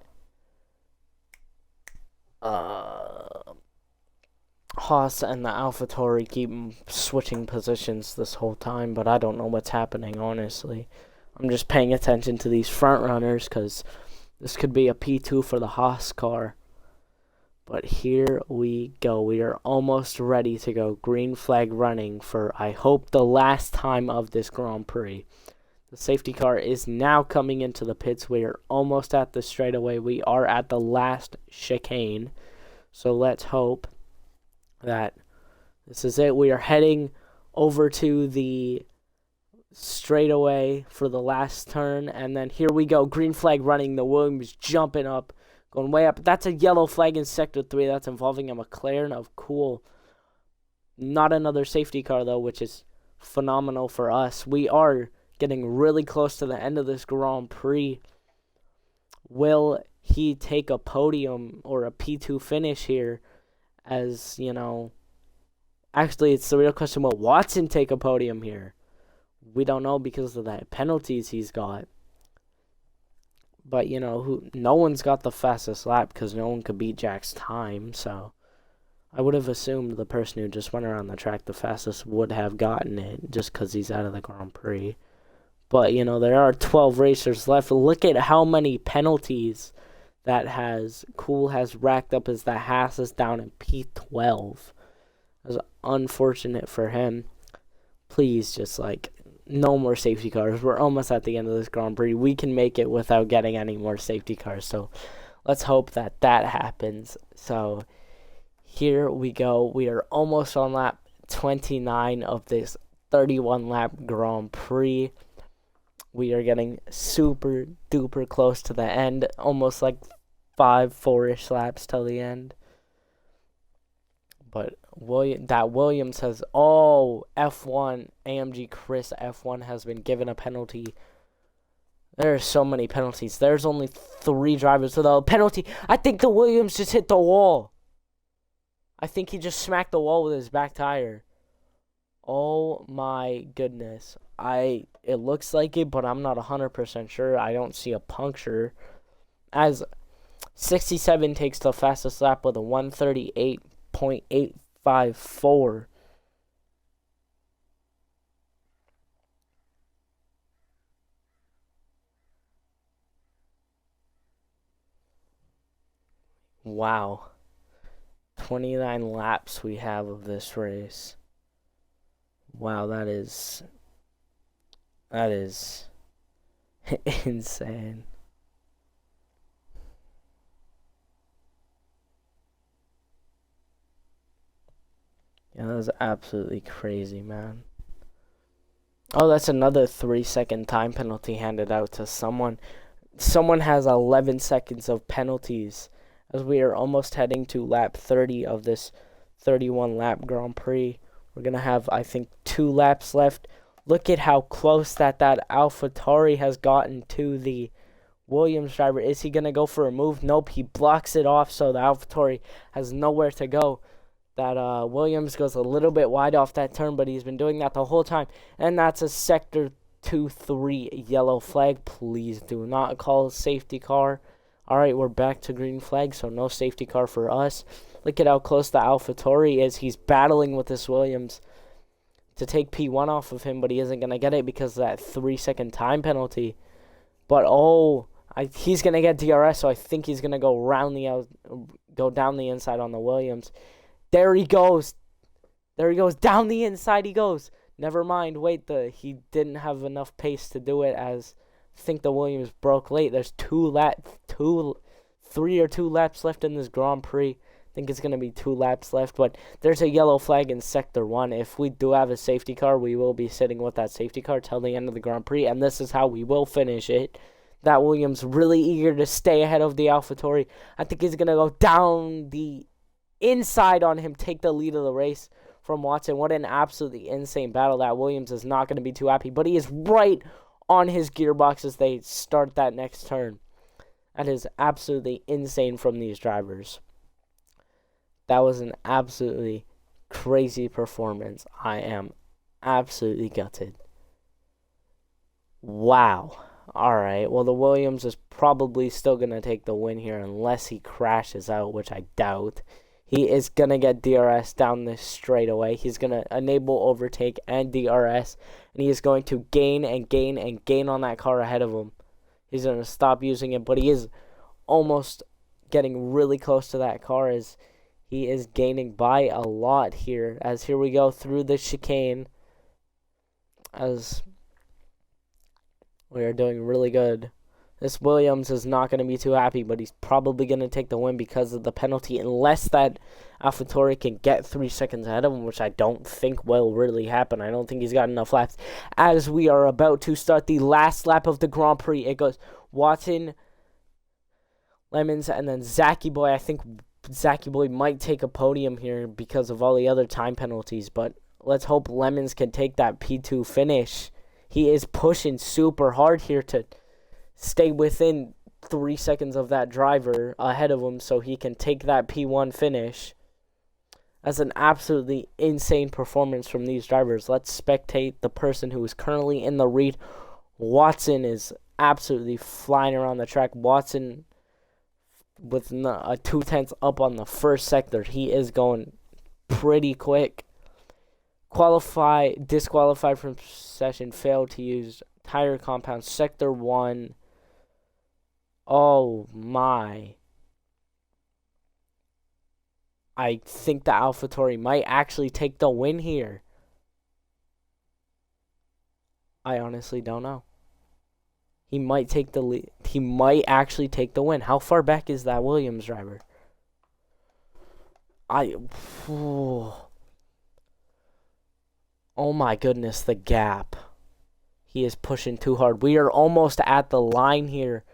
AlphaTauri keep switching positions this whole time, but I don't know what's happening, honestly. I'm just paying attention to these front runners because this could be a P2 for the Haas car. But here we go. We are almost ready to go. Green flag running for, I hope, the last time of this Grand Prix. The safety car is now coming into the pits. We are almost at the straightaway. We are at the last chicane. So let's hope that this is it. We are heading over to the straightaway for the last turn. And then here we go. Green flag running. The Williams jumping up. Going way up. That's a yellow flag in Sector 3. That's involving a McLaren of cool. Not another safety car, though, which is phenomenal for us. We are getting really close to the end of this Grand Prix. Will he take a podium or a P2 finish here? As, you know, actually, it's the real question. Will Watson take a podium here? We don't know because of the penalties he's got. But, you know, no one's got the fastest lap because no one could beat Jack's time. So I would have assumed the person who just went around the track the fastest would have gotten it just because he's out of the Grand Prix. But, you know, there are 12 racers left. Look at how many penalties that Cool has racked up as the Haas is down in P12. That's unfortunate for him. Please, just, like, no more safety cars. We're almost at the end of this Grand Prix. We can make it without getting any more safety cars. So let's hope that that happens. So here we go. We are almost on lap 29 of this 31-lap Grand Prix. We are getting super duper close to the end. Almost like 4-ish laps till the end. But Williams has, F1, AMG Chris F1 has been given a penalty. There are so many penalties. There's only 3 drivers with a penalty. I think the Williams just hit the wall. I think he just smacked the wall with his back tire. Oh my goodness. It looks like it, but I'm not 100% sure. I don't see a puncture. As 67 takes the fastest lap with a 138.854. Wow. 29 laps we have of this race. Wow, that is insane. Yeah, that was absolutely crazy, man. Oh, that's another 3-second time penalty handed out to someone. Someone has 11 seconds of penalties as we are almost heading to lap 30 of this 31-lap Grand Prix. We're going to have, I think, 2 laps left. Look at how close that AlphaTauri has gotten to the Williams driver, is he going to go for a move? Nope, he blocks it off, so the AlphaTauri has nowhere to go. That Williams goes a little bit wide off that turn, but he's been doing that the whole time. And that's a Sector 2-3 yellow flag. Please do not call a safety car. All right, we're back to green flag, so no safety car for us. Look at how close the AlphaTauri is. He's battling with this Williams to take P1 off of him, but he isn't going to get it because of that 3-second time penalty. But, he's going to get DRS, so I think he's going to go down the inside on the Williams. There he goes. There he goes. Down the inside he goes. Never mind. Wait, he didn't have enough pace to do it, as I think the Williams broke late. There's 3 or 2 laps left in this Grand Prix. I think it's going to be 2 laps left, but there's a yellow flag in Sector 1. If we do have a safety car, we will be sitting with that safety car till the end of the Grand Prix, and this is how we will finish it. That Williams really eager to stay ahead of the AlphaTauri. I think he's going to go down the inside on him, take the lead of the race from Watson. What an absolutely insane battle. That Williams is not going to be too happy, but he is right on his gearbox as they start that next turn. That is absolutely insane from these drivers. That was an absolutely crazy performance. I am absolutely gutted. Wow. Alright, well, the Williams is probably still going to take the win here unless he crashes out, which I doubt. He is going to get DRS down this straightaway. He's going to enable overtake and DRS, and he is going to gain and gain and gain on that car ahead of him. He's going to stop using it, but he is almost getting really close to that car as he is gaining by a lot here. As here we go through the chicane, as we are doing really good. This Williams is not going to be too happy, but he's probably going to take the win because of the penalty, unless that AlphaTauri can get 3 seconds ahead of him, which I don't think will really happen. I don't think he's got enough laps. As we are about to start the last lap of the Grand Prix, it goes Watson, Lemons, and then Zachy Boy. I think Zachy Boy might take a podium here because of all the other time penalties, but let's hope Lemons can take that P2 finish. He is pushing super hard here to stay within 3 seconds of that driver ahead of him so he can take that P1 finish. That's an absolutely insane performance from these drivers. Let's spectate the person who is currently in the lead. Watson is absolutely flying around the track. Watson with a 2/10 up on the first sector. He is going pretty quick. Disqualified from session, failed to use tire compound. Sector 1. Oh my. I think the AlphaTauri might actually take the win here. I honestly don't know. He might take the lead. He might actually take the win. How far back is that Williams driver? Oh my goodness, the gap. He is pushing too hard. We are almost at the line here.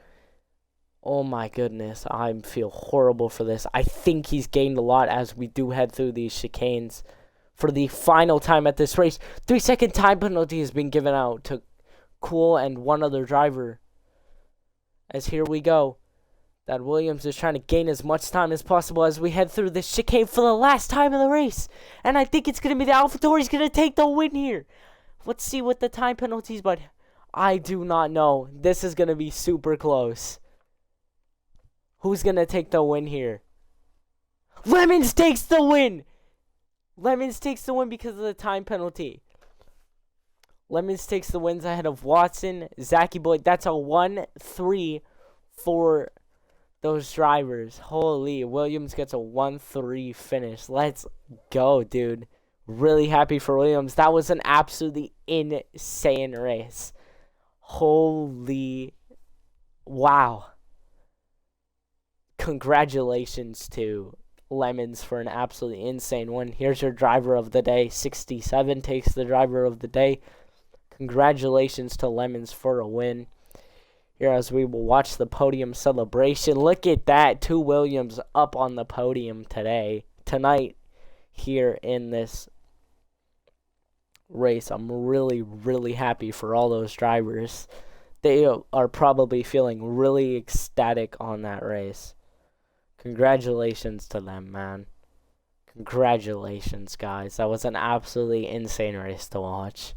Oh my goodness, I feel horrible for this. I think he's gained a lot as we do head through these chicanes. For the final time at this race, 3-second time penalty has been given out to Cool and one other driver. As here we go. That Williams is trying to gain as much time as possible as we head through this chicane for the last time of the race. And I think it's going to be the AlphaTauri's going to take the win here. Let's see what the time penalties, but I do not know. This is going to be super close. Who's going to take the win here? Lemons takes the win. Lemons takes the win because of the time penalty. Lemons takes the wins ahead of Watson, Zachy Boy. That's a 1-3 for those drivers. Holy, Williams gets a 1-3 finish. Let's go, dude. Really happy for Williams. That was an absolutely insane race. Holy, wow. Congratulations to Lemons for an absolutely insane win. Here's your driver of the day. 67 takes the driver of the day. Congratulations to Lemons for a win. Here as we will watch the podium celebration. Look at that. 2 Williams up on the podium tonight here in this race. I'm really, really happy for all those drivers They are probably feeling really ecstatic on that race. Congratulations to them, man. Congratulations, guys. That was an absolutely insane race to watch.